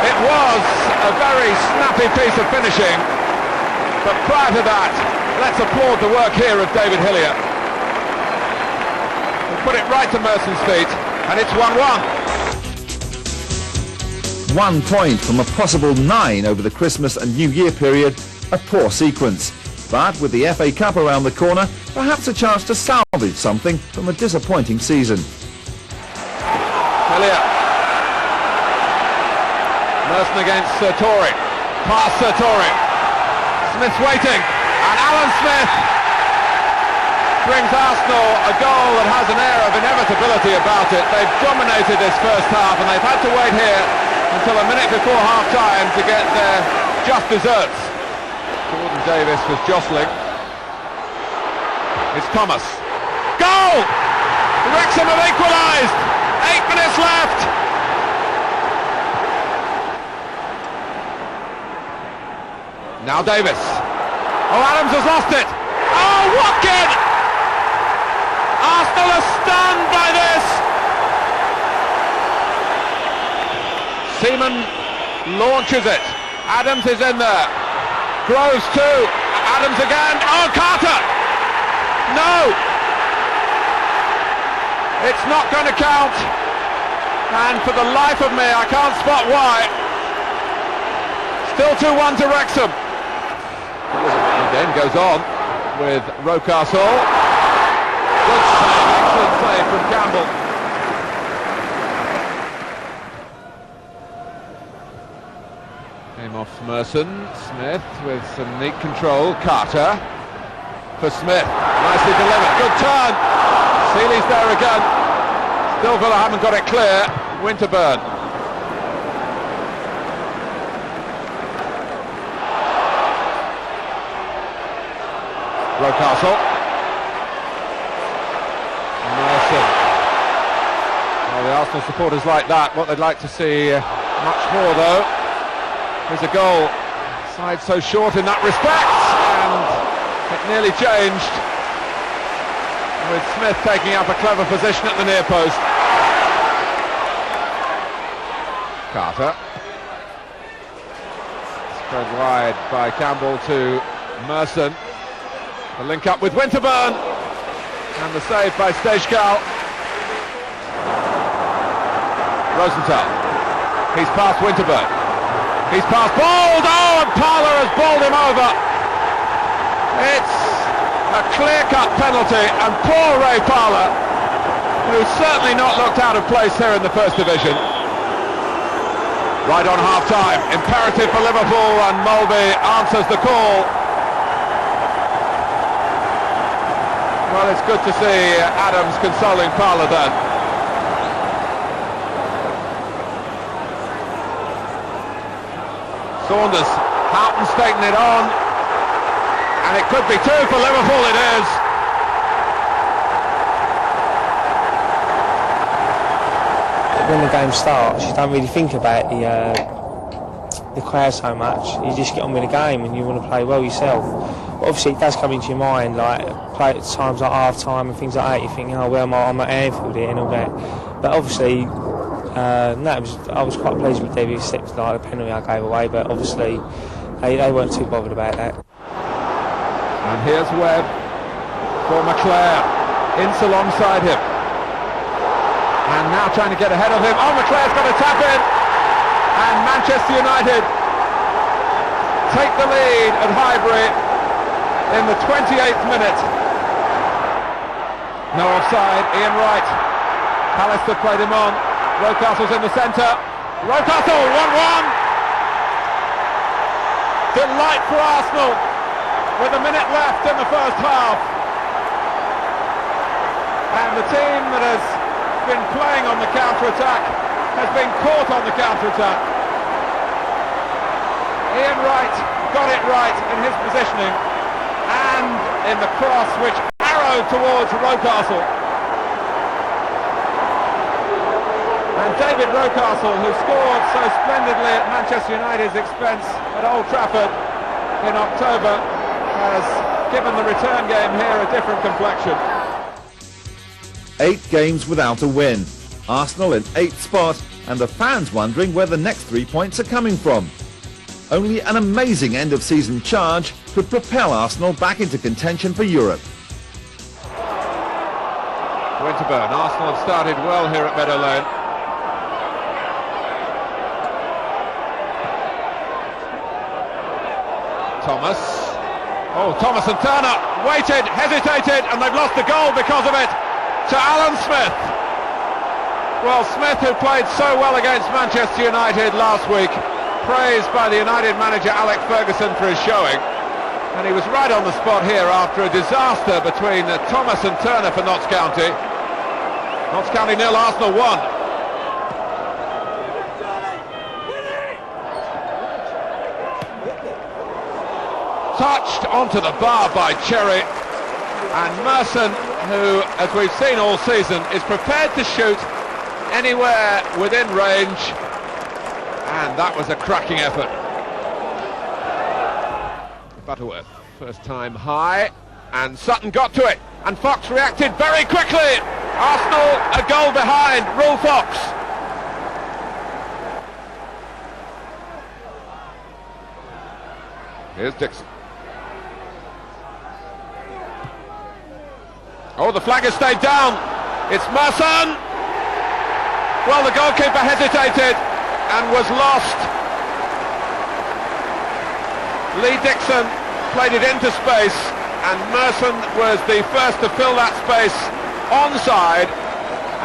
It was a very snappy piece of finishing, but prior to that, let's applaud the work here of David Hillier. He put it right to Merson's feet, and it's 1-1. 1 point from a possible 9 over the Christmas and New Year period, a poor sequence. But with the FA Cup around the corner, perhaps a chance to salvage something from a disappointing season. Hillier. Merson against Sertori. Past Sertori. Smith's waiting, and Alan Smith brings Arsenal a goal that has an air of inevitability about it. They've dominated this first half, and they've had to wait here until a minute before half-time to get their just desserts. Gordon Davis was jostling. It's Thomas. Goal! Wrexham have equalised! 8 minutes left! Now Davis. Oh, Adams has lost it! Oh, Watkin! Arsenal are stunned by this! Seaman launches it. Adams is in there. Groves too. Adams again. Oh, Carter! No! It's not going to count. And for the life of me, I can't spot why. Still 2-1 to Wrexham. He then goes on with Rocastle. Good save, excellent save from Campbell. Came off Merson. Smith with some neat control. Carter for Smith. Nicely delivered. Good turn. Seeley's there again. Still Villa haven't got it clear. Winterburn. Rocastle. Merson. Well, the Arsenal supporters like that. What they'd like to see much more, though, is a goal. Side so short in that respect, and it nearly changed with Smith taking up a clever position at the near post. Carter. Spread wide by Campbell to Merson. The link up with Winterburn, and the save by Stejskal. Rosenthal. He's past Winterburn. He's past Bold. Oh, and Parler has bowled him over. It's a clear-cut penalty, and poor Ray Parler, who's certainly not looked out of place here in the First Division. Right on half-time. Imperative for Liverpool, and Mulvey answers the call. Well, it's good to see Adams consoling Parler then. Saunders, Houghton's taking it on, and it could be 2 for Liverpool, it is. When the game starts, you don't really think about the crowd so much. You just get on with the game and you want to play well yourself. But obviously it does come into your mind, like play at times like half time and things like that. You think, oh well, I'm at Anfield here and all that. But obviously, I was quite pleased with David, except like the penalty I gave away. But obviously, they weren't too bothered about that. And here's Webb for McClare. Ince alongside him. And now trying to get ahead of him. Oh, McClare's got a tap in. And Manchester United take the lead at Highbury in the 28th minute. No offside. Ian Wright. Pallister played him on. Rocastle's in the centre. Rocastle, 1-1. Delight for Arsenal with a minute left in the first half. And the team that has been playing on the counter-attack has been caught on the counter-attack. Ian Wright got it right in his positioning and in the cross which arrowed towards Rocastle. And David Rocastle, who scored so splendidly at Manchester United's expense at Old Trafford in October, has given the return game here a different complexion. 8 games without a win. Arsenal in 8th spot, and the fans wondering where the next 3 points are coming from. Only an amazing end-of-season charge could propel Arsenal back into contention for Europe. Winterburn, Arsenal have started well here at Meadow Lane. Thomas. Oh, Thomas and Turner waited, hesitated, and they've lost the goal because of it to Alan Smith. Well, Smith, who played so well against Manchester United last week, praised by the United manager Alex Ferguson for his showing, and he was right on the spot here after a disaster between Thomas and Turner for Notts County. Notts County 0, Arsenal 1. Touched onto the bar by Cherry, and Merson, who, as we've seen all season, is prepared to shoot anywhere within range, and that was a cracking effort. Butterworth, first time high, and Sutton got to it, and Fox reacted very quickly. Arsenal a goal behind, Rule Fox. Here's Dixon. Oh, the flag has stayed down. It's Merson. Well, the goalkeeper hesitated and was lost. Lee Dixon played it into space, and Merson was the first to fill that space onside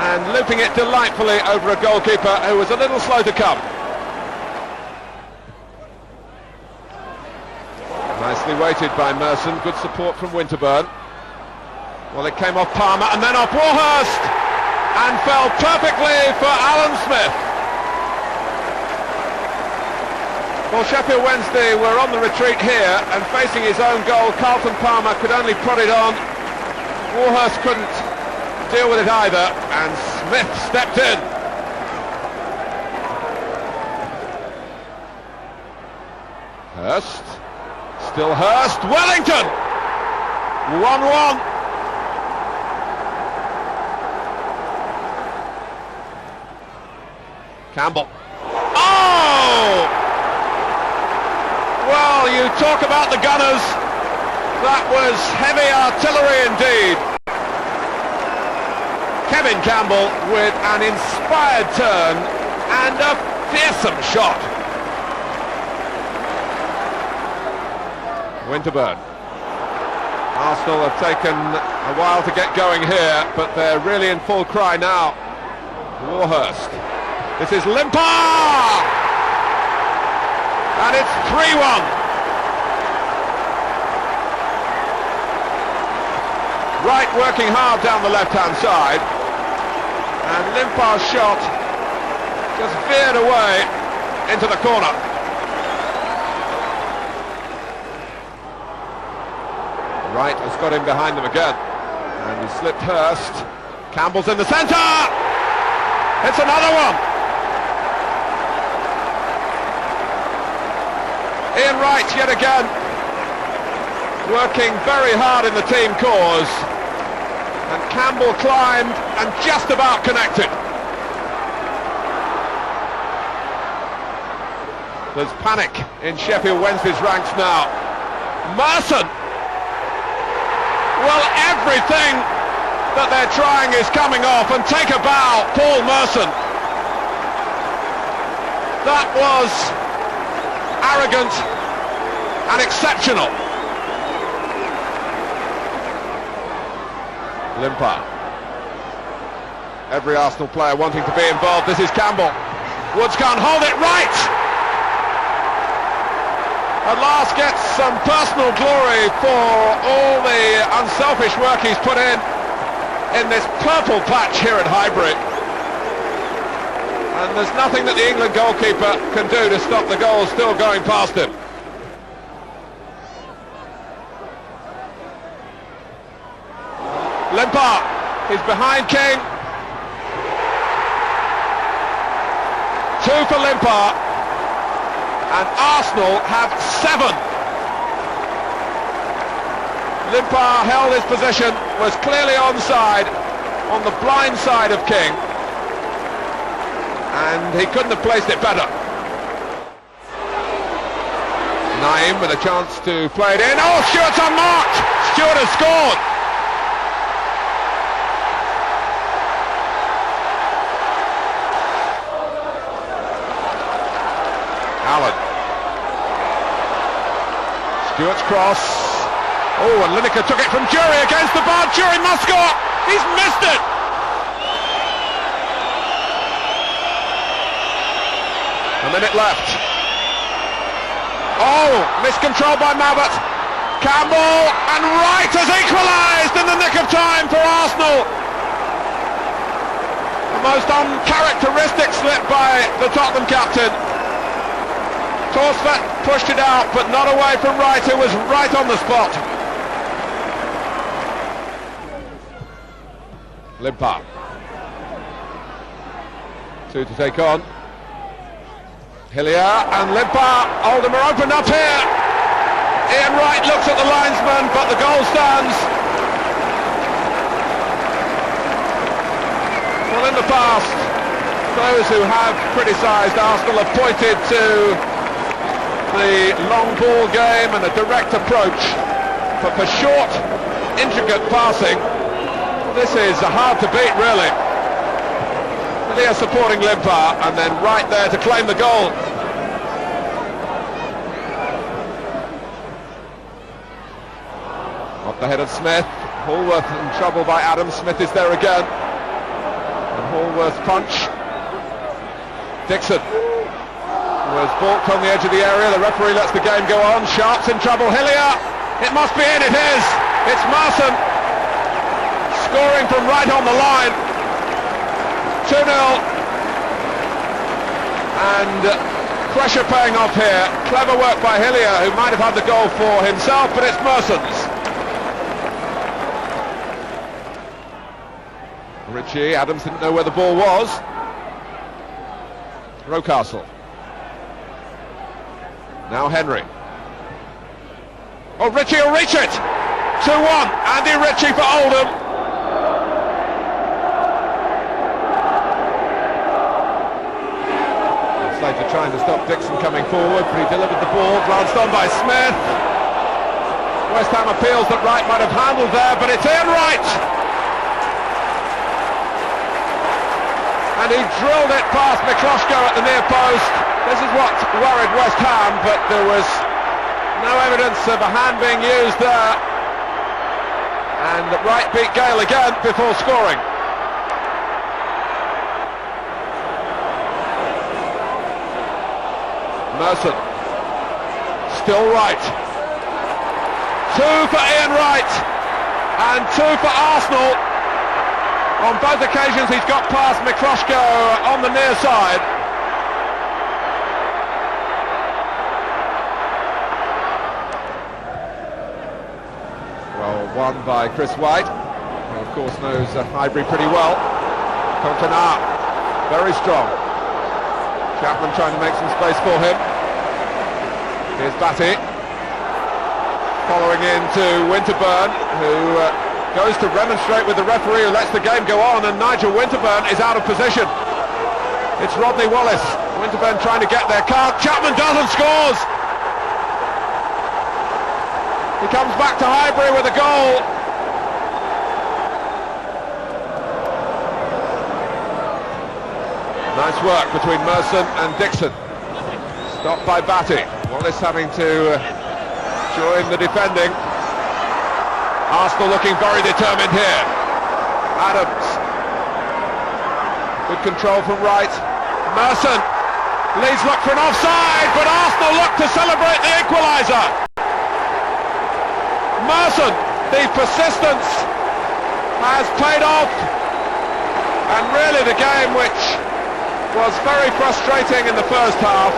and looping it delightfully over a goalkeeper who was a little slow to come. Nicely weighted by Merson, good support from Winterburn. Well, it came off Palmer and then off Warhurst and fell perfectly for Alan Smith. Well, Sheffield Wednesday were on the retreat here, and facing his own goal, Carlton Palmer could only prod it on. Warhurst couldn't deal with it either, and Smith stepped in. Hurst, still Hurst, Wellington! 1-1. Campbell. Oh! Well, you talk about the Gunners. That was heavy artillery indeed. Kevin Campbell with an inspired turn and a fearsome shot. Winterburn. Arsenal have taken a while to get going here, but they're really in full cry now. Warhurst. This is Limpar! And it's 3-1. Wright working hard down the left-hand side. And Limpar's shot just veered away into the corner. Wright has got him behind them again. And he slipped Hurst. Campbell's in the centre! It's another one! Ian Wright yet again working very hard in the team cause, and Campbell climbed and just about connected. There's panic in Sheffield Wednesday's ranks now. Merson! Well, everything that they're trying is coming off, and take a bow, Paul Merson. That was arrogant and exceptional. Limpar. Every Arsenal player wanting to be involved. This is Campbell. Woods can't hold it. Right! At last gets some personal glory for all the unselfish work he's put in this purple patch here at Highbury. And there's nothing that the England goalkeeper can do to stop the goal still going past him. Limpar is behind King. 2 for Limpar, and Arsenal have 7. Limpar held his position, was clearly onside, on the blind side of King, and he couldn't have placed it better. Naim with a chance to play it in. Oh, Stewart's unmarked! Stewart has scored! Allen. Stewart's cross. Oh, and Lineker took it from Jury against the bar. Jury must score! He's missed it! A minute left. Oh, miscontrol by Mabbutt. Campbell, and Wright has equalised in the nick of time for Arsenal. The most uncharacteristic slip by the Tottenham captain. Torsvet pushed it out, but not away from Wright, who was right on the spot. Limpar. 2 to take on. Hillier and Limpar. Oldham are opened up here. Ian Wright looks at the linesman, but the goal stands. Well, in the past, those who have criticised Arsenal have pointed to the long ball game and a direct approach, but for short, intricate passing, this is hard to beat, really. Hillier supporting Limpar, and then right there to claim the goal. Off the head of Smith. Hallworth in trouble by Adams. Smith is there again. And Hallworth's punch. Dixon was balked on the edge of the area. The referee lets the game go on. Sharp's in trouble. Hillier. It must be in. It is. It's Marson. Scoring from right on the line. 2-0, and pressure paying off here. Clever work by Hillier, who might have had the goal for himself, but it's Merson's. Ritchie, Adams didn't know where the ball was. Rocastle. Now Henry. Oh, Ritchie will reach it! 2-1, Andy Ritchie for Oldham. Slater trying to stop Dixon coming forward, but he delivered the ball, glanced on by Smith. West Ham appeals that Wright might have handled there, but it's Ian Wright! And he drilled it past Mikloshko at the near post. This is what worried West Ham, but there was no evidence of a hand being used there. And Wright beat Gale again before scoring. Merson, still Wright. 2 for Ian Wright, and 2 for Arsenal. On both occasions he's got past Mikloshko on the near side. Well, won by Chris White, who of course knows Highbury pretty well. Cantona, very strong. Chapman trying to make some space for him. Here's Batty. Following into Winterburn, who goes to remonstrate with the referee, who lets the game go on, and Nigel Winterburn is out of position. It's Rodney Wallace. Winterburn trying to get there. Chapman does and scores! He comes back to Highbury with a goal. Nice work between Merson and Dixon. Stopped by Batty. Wallace having to join the defending. Arsenal looking very determined here. Adams. Good control from Wright. Merson. Leeds look for an offside, but Arsenal look to celebrate the equaliser. Merson, the persistence has paid off. And really the game, which was very frustrating in the first half,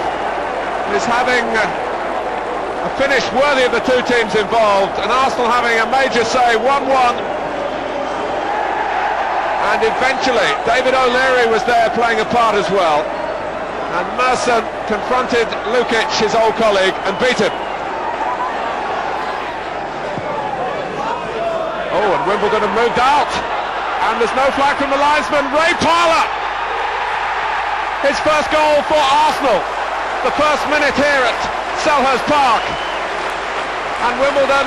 is having a finish worthy of the two teams involved, and Arsenal having a major say, 1-1. And eventually David O'Leary was there playing a part as well. And Merson confronted Lukic, his old colleague, and beat him. Oh, and Wimbledon have moved out. And there's no flag from the linesman. Ray Parlour! His first goal for Arsenal. The first minute here at Selhurst Park. And Wimbledon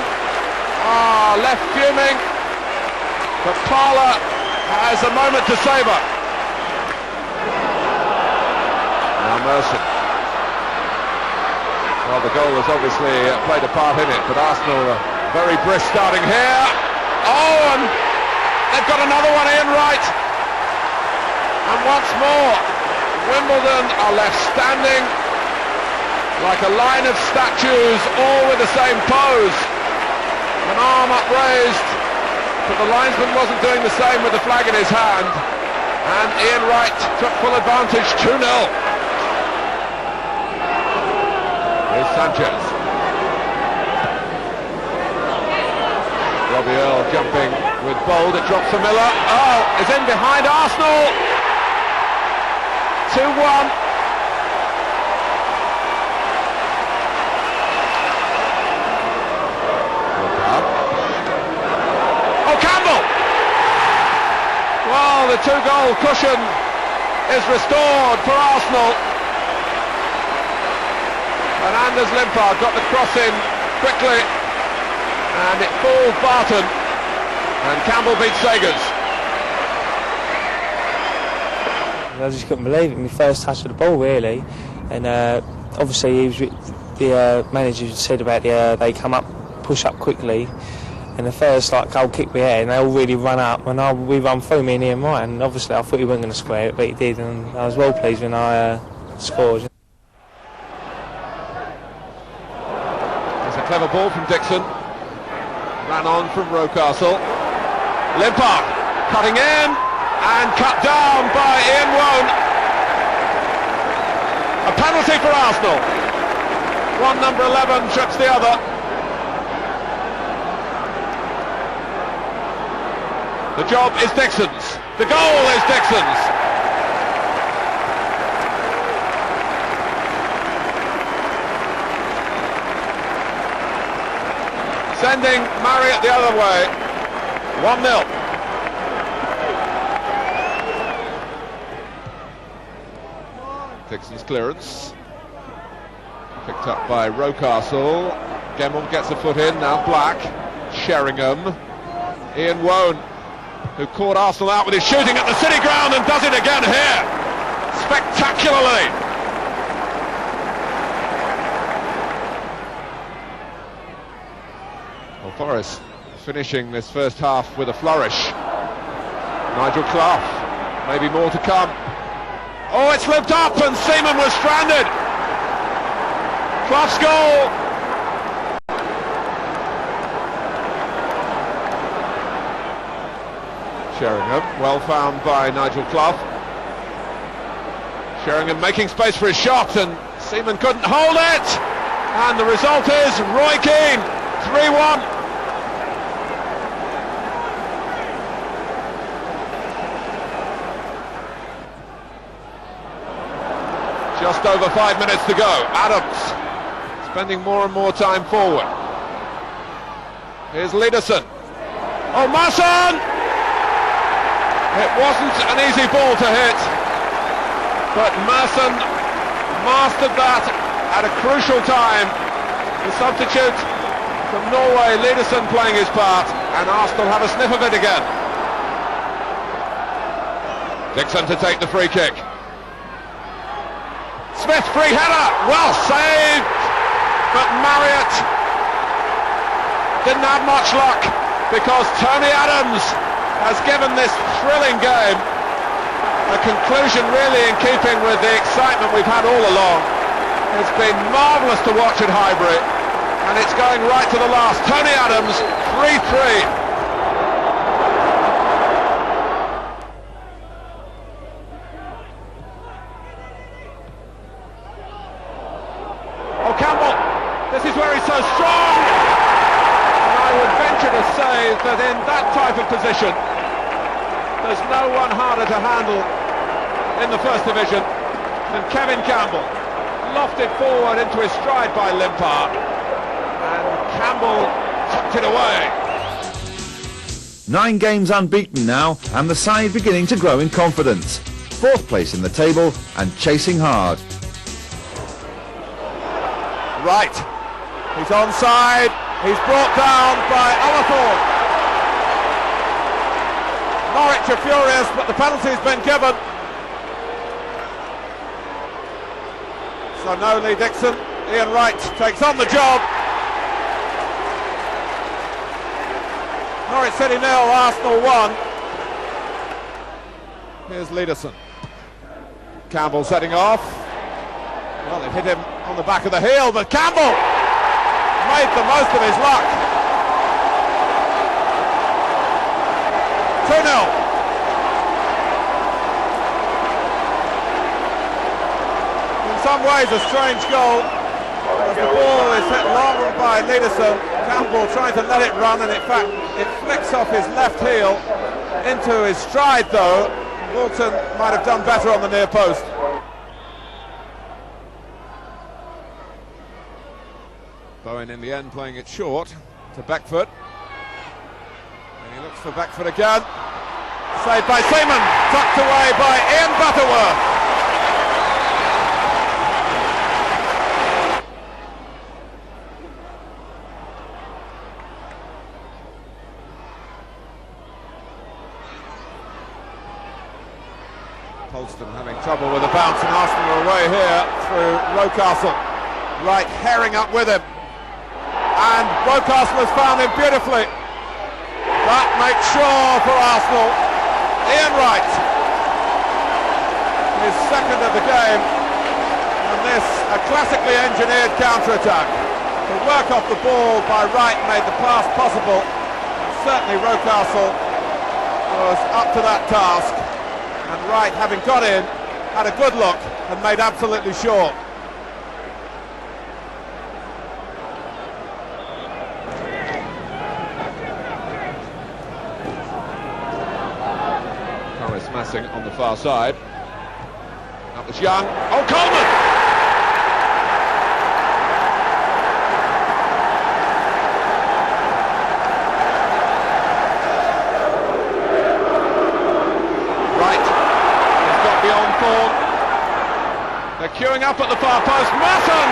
are left fuming. But Parlour has a moment to savour. Now Merson. Well, the goal has obviously played a part in it, but Arsenal are very brisk starting here. Oh, and they've got another one, Ian Wright. And once more, Wimbledon are left standing like a line of statues, all with the same pose. An arm upraised, but the linesman wasn't doing the same with the flag in his hand. And Ian Wright took full advantage, 2-0. Here's Sanchez. Robbie Earle jumping with bold, it drops for Miller. Oh, is in behind Arsenal. 2-1. Oh, Campbell! Well, the two-goal cushion is restored for Arsenal. And Anders Limpar got the cross in quickly. And it falls Barton. And Campbell beats Sagers. I just couldn't believe it. My first touch of the ball, really, and obviously the manager said about they come up, push up quickly, and the first goal kicked me out, and they all really run up, and we run through, me and Ian Wright, and obviously I thought he wasn't going to square it, but he did, and I was well pleased when I scored. It's a clever ball from Dixon, ran on from Rocastle. Limpar cutting in. And cut down by Ian Wright. A penalty for Arsenal. One number 11 trips the other. The job is Dixon's. The goal is Dixon's. Sending Marriott the other way. 1-0. Dixon's clearance, picked up by Rocastle. Gemmell gets a foot in, now Black, Sheringham, Ian Wright, who caught Arsenal out with his shooting at the City Ground and does it again here, spectacularly. Well, Forest finishing this first half with a flourish. Nigel Clough, maybe more to come. Oh, it's looped up and Seaman was stranded. Clough's goal. Sheringham, well found by Nigel Clough. Sheringham making space for his shot and Seaman couldn't hold it. And the result is Roy Keane, 3-1. Just over 5 minutes to go. Adams spending more and more time forward. Here's Liderson. Oh, Merson! It wasn't an easy ball to hit, but Merson mastered that at a crucial time. The substitute from Norway, Liderson, playing his part, and Arsenal have a sniff of it again. Dixon to take the free kick. Smith, free header, well saved, but Marriott didn't have much luck because Tony Adams has given this thrilling game a conclusion really in keeping with the excitement we've had all along. It's been marvellous to watch at Highbury, and it's going right to the last. Tony Adams, 3-3. This is where he's so strong, and I would venture to say that in that type of position there's no one harder to handle in the First Division. And Kevin Campbell lofted forward into his stride by Limpar, and Campbell tucked it away. 9 games unbeaten now, and the side beginning to grow in confidence. 4th place in the table and chasing hard. Right, he's onside, he's brought down by Alathorn. Norwich are furious, but the penalty's been given. So no Lee Dixon, Ian Wright takes on the job. Norwich City 0, Arsenal 1. Here's Lederson. Campbell setting off. Well, they've hit him on the back of the heel, but Campbell made the most of his luck. 2-0. In some ways a strange goal, as the ball is hit long by Lederson. Campbell trying to let it run, and in fact it flicks off his left heel into his stride though. Walton might have done better on the near post. Bowen in the end playing it short to Beckford. And he looks for Beckford again. Saved by Seaman, tucked away by Ian Butterworth. Polston having trouble with the bounce, and Arsenal are away here through Rocastle. Wright herring up with him, and Rocastle has found him beautifully. That makes sure for Arsenal. Ian Wright, his second of the game, and this a classically engineered counter-attack. The work off the ball by Wright made the pass possible. Certainly Rocastle was up to that task. And Wright, having got in, had a good look and made absolutely sure. Thomas Massing on the far side. That was Young. Oh, Coleman! They're queuing up at the far post. Martin!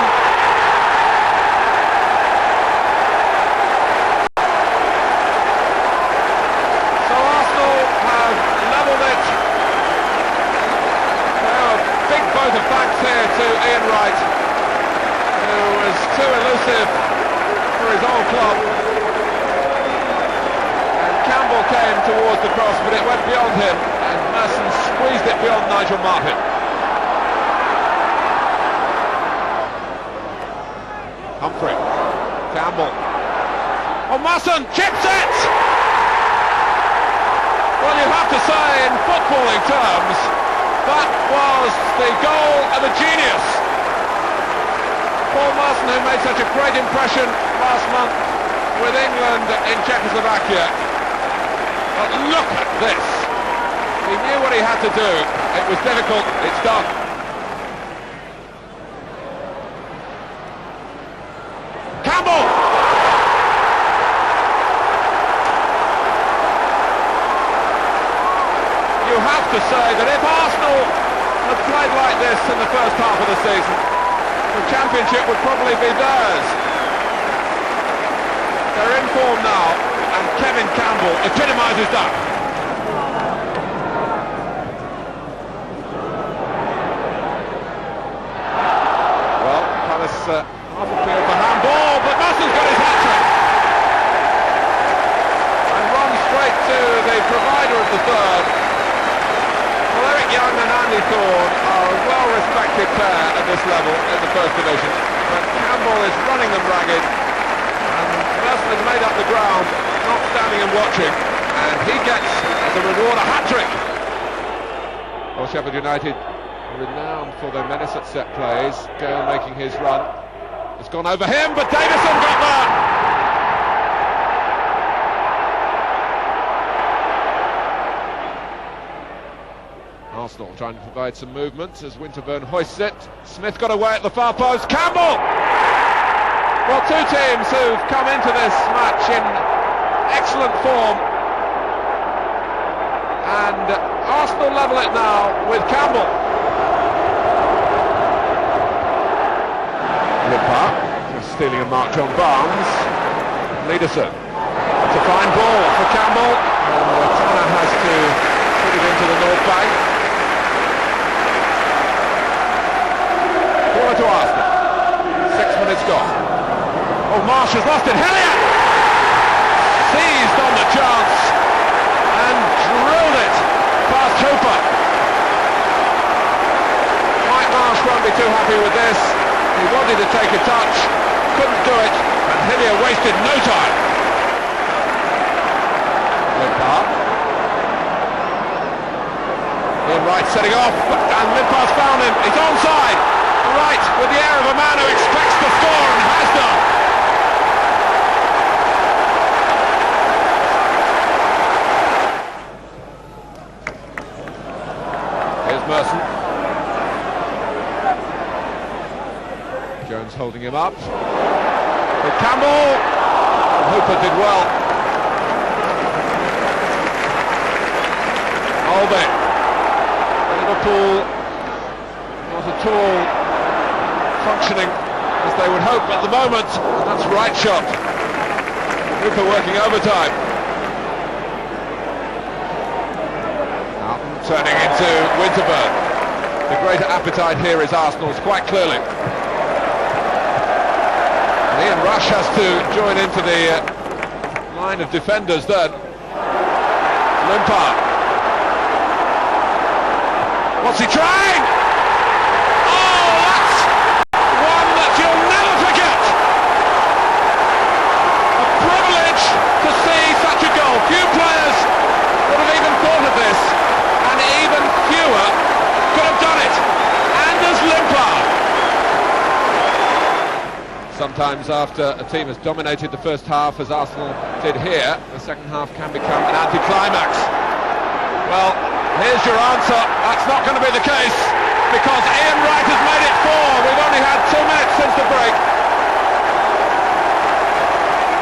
So Arsenal have levelled it. Now a big vote of thanks here to Ian Wright, who was too elusive for his old club. And Campbell came towards the cross, but it went beyond him, and Merson squeezed it beyond Nigel Martin. Humphrey, Campbell, oh Mason, chips it! Well, you have to say, in footballing terms, that was the goal of a genius. Paul Mason, who made such a great impression last month with England in Czechoslovakia. But look at this. He knew what he had to do. It was difficult, it's done. Campbell! You have to say that if Arsenal had played like this in the first half of the season, the championship would probably be theirs. They're in form now, and Kevin Campbell epitomises that. Well, Palace half appealed for handball, but Mason's got his hat-trick. And runs straight to the provider of the third. Well, Eric Young and Andy Thorne are a well-respected pair at this level in the First Division. But Campbell is running them ragged, and Mason has made up the ground, not standing and watching, and he gets, as a reward, a hat-trick. Well, Sheffield United, renowned for their menace at set plays. Gale making his run. It's gone over him, but Davison got there! Arsenal trying to provide some movement as Winterburn hoists it. Smith got away at the far post. Campbell! Well, two teams who've come into this match in excellent form. And Arsenal level it now with Campbell. Limpar just stealing a mark on Barnes. Leaderson. It's a fine ball for Campbell. And Tanner has to put it into the North Bank. Corner to Arsenal. 6 minutes gone. Oh, Marsh has lost it. Hillier seized on the chance and drilled it past Hooper. Mike Marsh won't be too happy with this. He wanted to take a touch, couldn't do it, and Hillier wasted no time. Limpar. Ian Wright setting off, and Limpar's found him. He's onside. Wright with the air of a man who expects to score and has done. Here's Merson. Jones holding him up. With Campbell. Hooper did well. Albert. Liverpool not at all functioning as they would hope at the moment. That's right shot. Hooper working overtime. Alton turning into Winterburn. The greater appetite here is Arsenal's quite clearly. And Ian Rush has to join into the line of defenders then. Limpar. What's he trying? Oh, that's one that you'll never forget. A privilege to see such a goal. Few players would have even thought of this, and even fewer could have done it. Anders Limpar. Sometimes after a team has dominated the first half, as Arsenal did here, the second half can become an anticlimax. Well, here's your answer. That's not going to be the case, because Ian Wright has made it 4. We've only had 2 minutes since the break.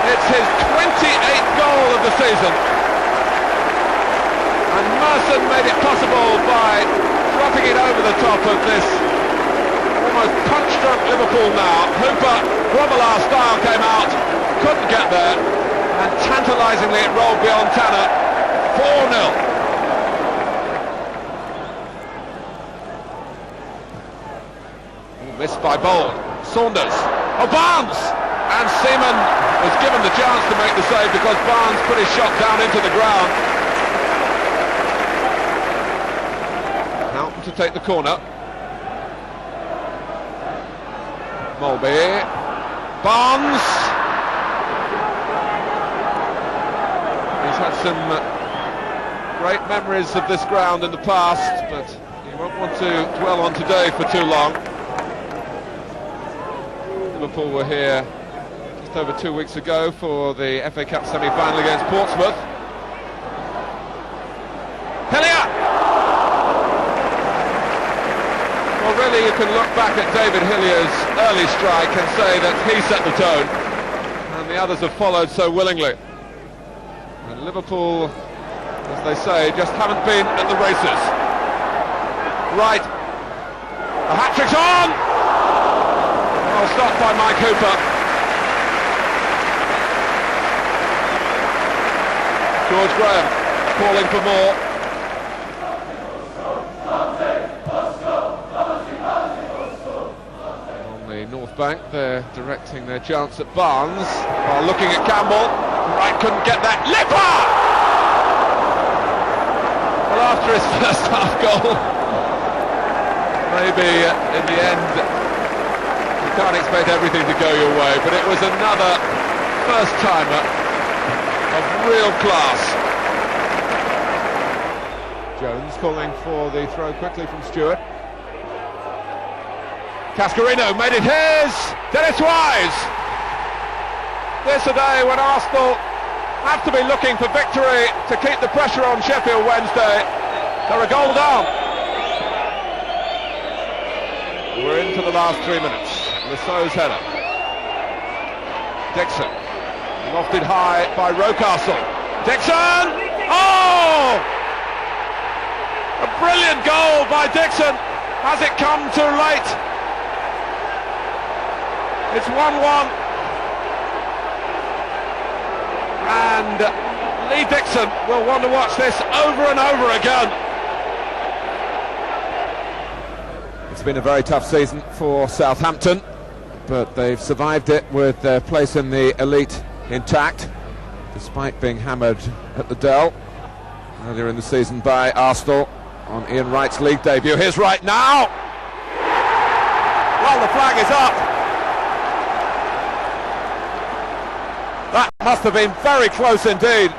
It's his 28th goal of the season. And Merson made it possible by dropping it over the top of this almost punch-drunk Liverpool now. Hooper, Grobbelaar style, came out, couldn't get there, and tantalisingly it rolled beyond Tanner. 4-0. Missed by Bold. Saunders. Oh, Barnes! And Seaman was given the chance to make the save because Barnes put his shot down into the ground. Houghton to take the corner. Mulby. Barnes! He's had some great memories of this ground in the past, but he won't want to dwell on today for too long. Liverpool were here just over 2 weeks ago for the FA Cup semi-final against Portsmouth. Hillier! Well, really you can look back at David Hillier's early strike and say that he set the tone, and the others have followed so willingly. And Liverpool, as they say, just haven't been at the races. Right, the hat-trick's on! Stopped by Mike Hooper. George Graham calling for more. On the North Bank, they're directing their chance at Barnes while looking at Campbell. Wright couldn't get that. Limpar! Well, after his first half goal, maybe in the end you can't expect everything to go your way, but it was another first-timer of real class. Jones calling for the throw quickly from Stewart. Cascarino made it his! Dennis Wise! This a day when Arsenal have to be looking for victory to keep the pressure on Sheffield Wednesday. They're a goal down. into the last 3 minutes. Lasso's header. Dixon, lofted high by Rocastle. Dixon! Oh! A brilliant goal by Dixon. Has it come too late? It's 1-1. And Lee Dixon will want to watch this over and over again. It's been a very tough season for Southampton, but they've survived it with their place in the elite intact, despite being hammered at the Dell earlier in the season by Arsenal on Ian Wright's league debut. Here's Wright now! Well, the flag is up. That must have been very close indeed.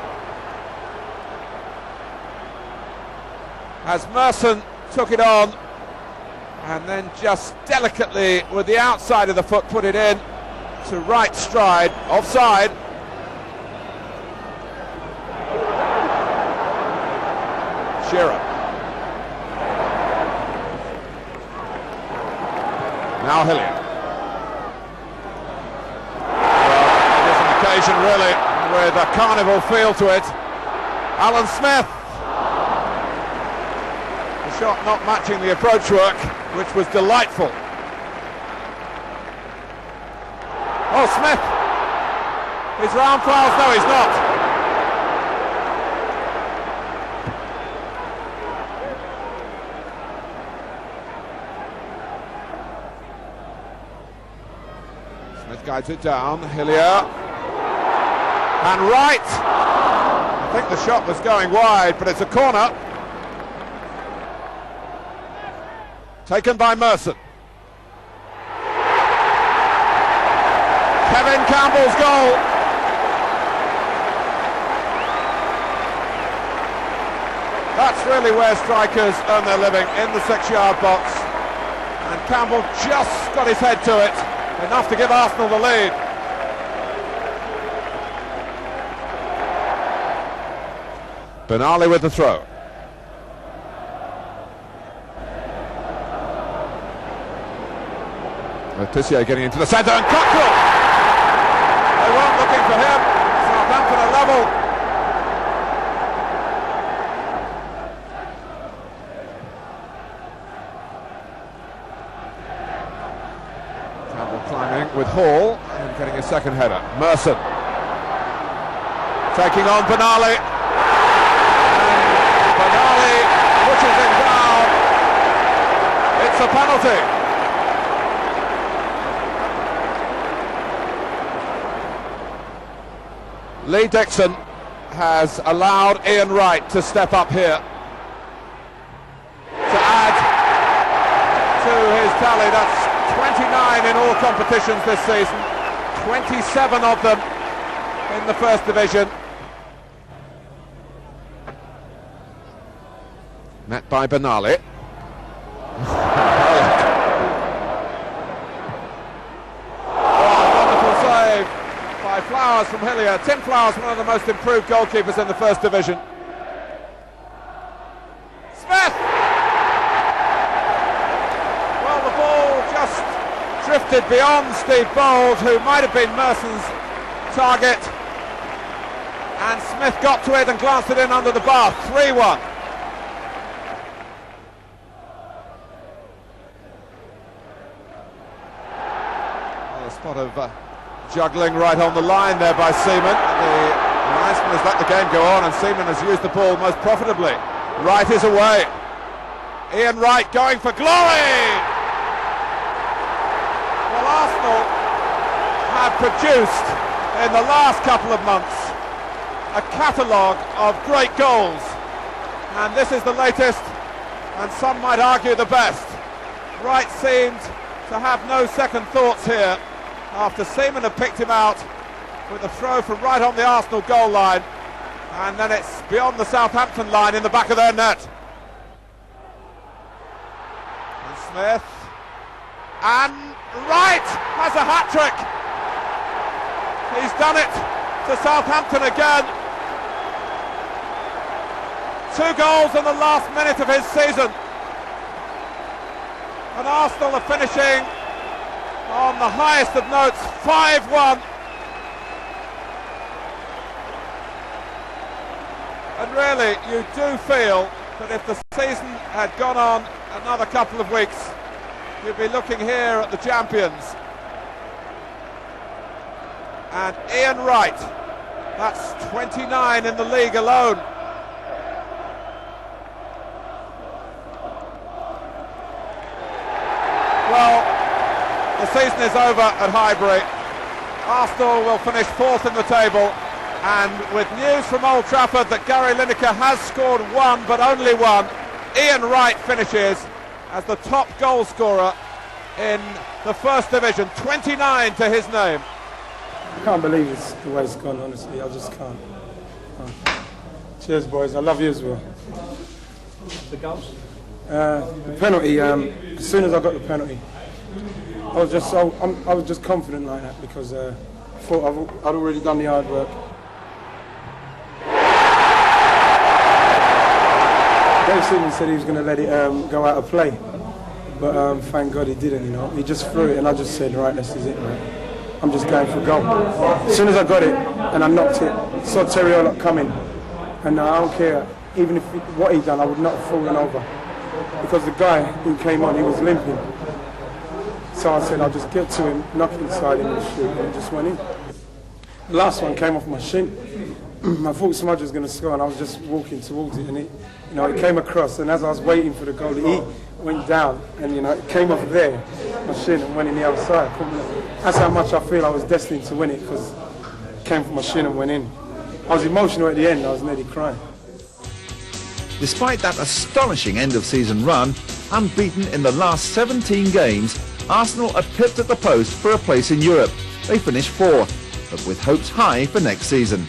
As Merson took it on, and then just delicately with the outside of the foot put it in to right stride, offside. Shearer. Now Hillier. Well, it is an occasion really with a carnival feel to it. Alan Smith. The shot not matching the approach work, which was delightful. Oh, Smith! His arm fouls? No, he's not. Smith guides it down. Hillier. And Wright! I think the shot was going wide, but it's a corner. Taken by Merson. Kevin Campbell's goal. That's really where strikers earn their living, in the 6-yard box. And Campbell just got his head to it, enough to give Arsenal the lead. Benali with the throw. Tissier getting into the centre, and Cockrell! They weren't looking for him. Southampton are level. Campbell climbing with Hall and getting a second header. Merson taking on Benali. And Benali pushes him down. It's a penalty. Lee Dixon has allowed Ian Wright to step up here to add to his tally. That's 29 in all competitions this season, 27 of them in the First Division. Met by Benali. Flowers from Hillier. Tim Flowers, one of the most improved goalkeepers in the First Division. Smith! Well, the ball just drifted beyond Steve Bold, who might have been Merson's target. And Smith got to it and glanced it in under the bar. 3-1. Well, a spot of juggling right on the line there by Seaman. The linesman has let the game go on, and Seaman has used the ball most profitably. Wright is away. Ian Wright going for glory! Well, Arsenal have produced in the last couple of months a catalogue of great goals, and this is the latest, and some might argue the best. Wright seemed to have no second thoughts here, after Seaman had picked him out with a throw from right on the Arsenal goal line, and then it's beyond the Southampton line in the back of their net. And Smith, and Wright has a hat-trick. He's done it to Southampton again. 2 goals in the last minute of his season. And Arsenal are finishing on the highest of notes, 5-1. And really, you do feel that if the season had gone on another couple of weeks, you'd be looking here at the champions. And Ian Wright, that's 29 in the league alone. Well, the season is over at Highbury. Arsenal will finish fourth in the table, and with news from Old Trafford that Gary Lineker has scored one, but only one, Ian Wright finishes as the top goal scorer in the First Division, 29 to his name. I can't believe it's the way it's gone, honestly. I just can't. Cheers, boys. I love you as well. The goals? The penalty, as soon as I got the penalty, I was just confident like that because I thought I'd already done the hard work. David Seaman said he was going to let it go out of play, but thank God he didn't, you know. He just threw it and I just said, right, this is it, man. I'm just going for goal. As soon as I got it and I knocked it, saw Terriola coming, and I don't care, even if what he done, I would not have fallen over. Because the guy who came on, he was limping. So I said, I'll just get to him, knock it inside him and shoot, and it just went in. The last one came off my shin. I thought Smudge was going to score and I was just walking towards it, and it came across, and as I was waiting for the goal, he went down, and it came off there, my shin, and went in the other side. That's how much I feel I was destined to win it, because it came from my shin and went in. I was emotional at the end, I was nearly crying. Despite that astonishing end-of-season run, unbeaten in the last 17 games, Arsenal are pipped at the post for a place in Europe. They finish fourth, but with hopes high for next season.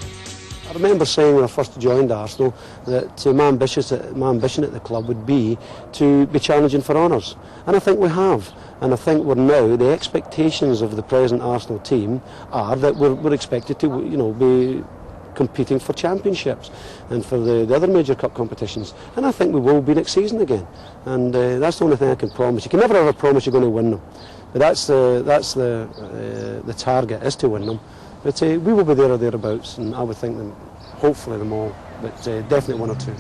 I remember saying when I first joined Arsenal that my ambition at the club would be to be challenging for honours, and I think we have. And I think we're now, the expectations of the present Arsenal team are that we're expected to, be competing for championships and for the other major cup competitions. And I think we will be next season again. And that's the only thing I can promise. You can never ever promise you're going to win them, but that's the target, is to win them. But we will be there or thereabouts, and I would think them, hopefully them all, but definitely one or two.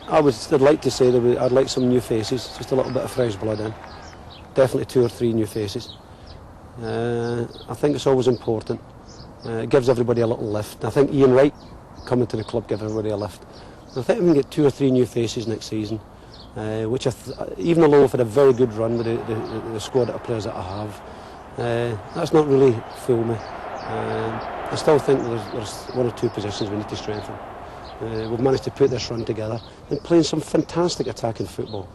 I'd like to say that I'd like some new faces, just a little bit of fresh blood in. Definitely 2 or 3 new faces. I think it's always important. It gives everybody a little lift. I think Ian Wright coming to the club gives everybody a lift. I think we can get 2 or 3 new faces next season, which even though we've had a very good run with the squad of players that I have, that's not really fooled me. I still think there's 1 or 2 positions we need to strengthen. We've managed to put this run together and playing some fantastic attacking football.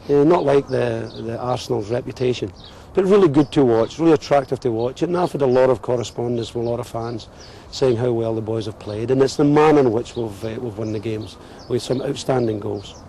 Not like the Arsenal's reputation, but really good to watch, really attractive to watch. And I've had a lot of correspondence from a lot of fans saying how well the boys have played, and it's the manner in which we've won the games with some outstanding goals.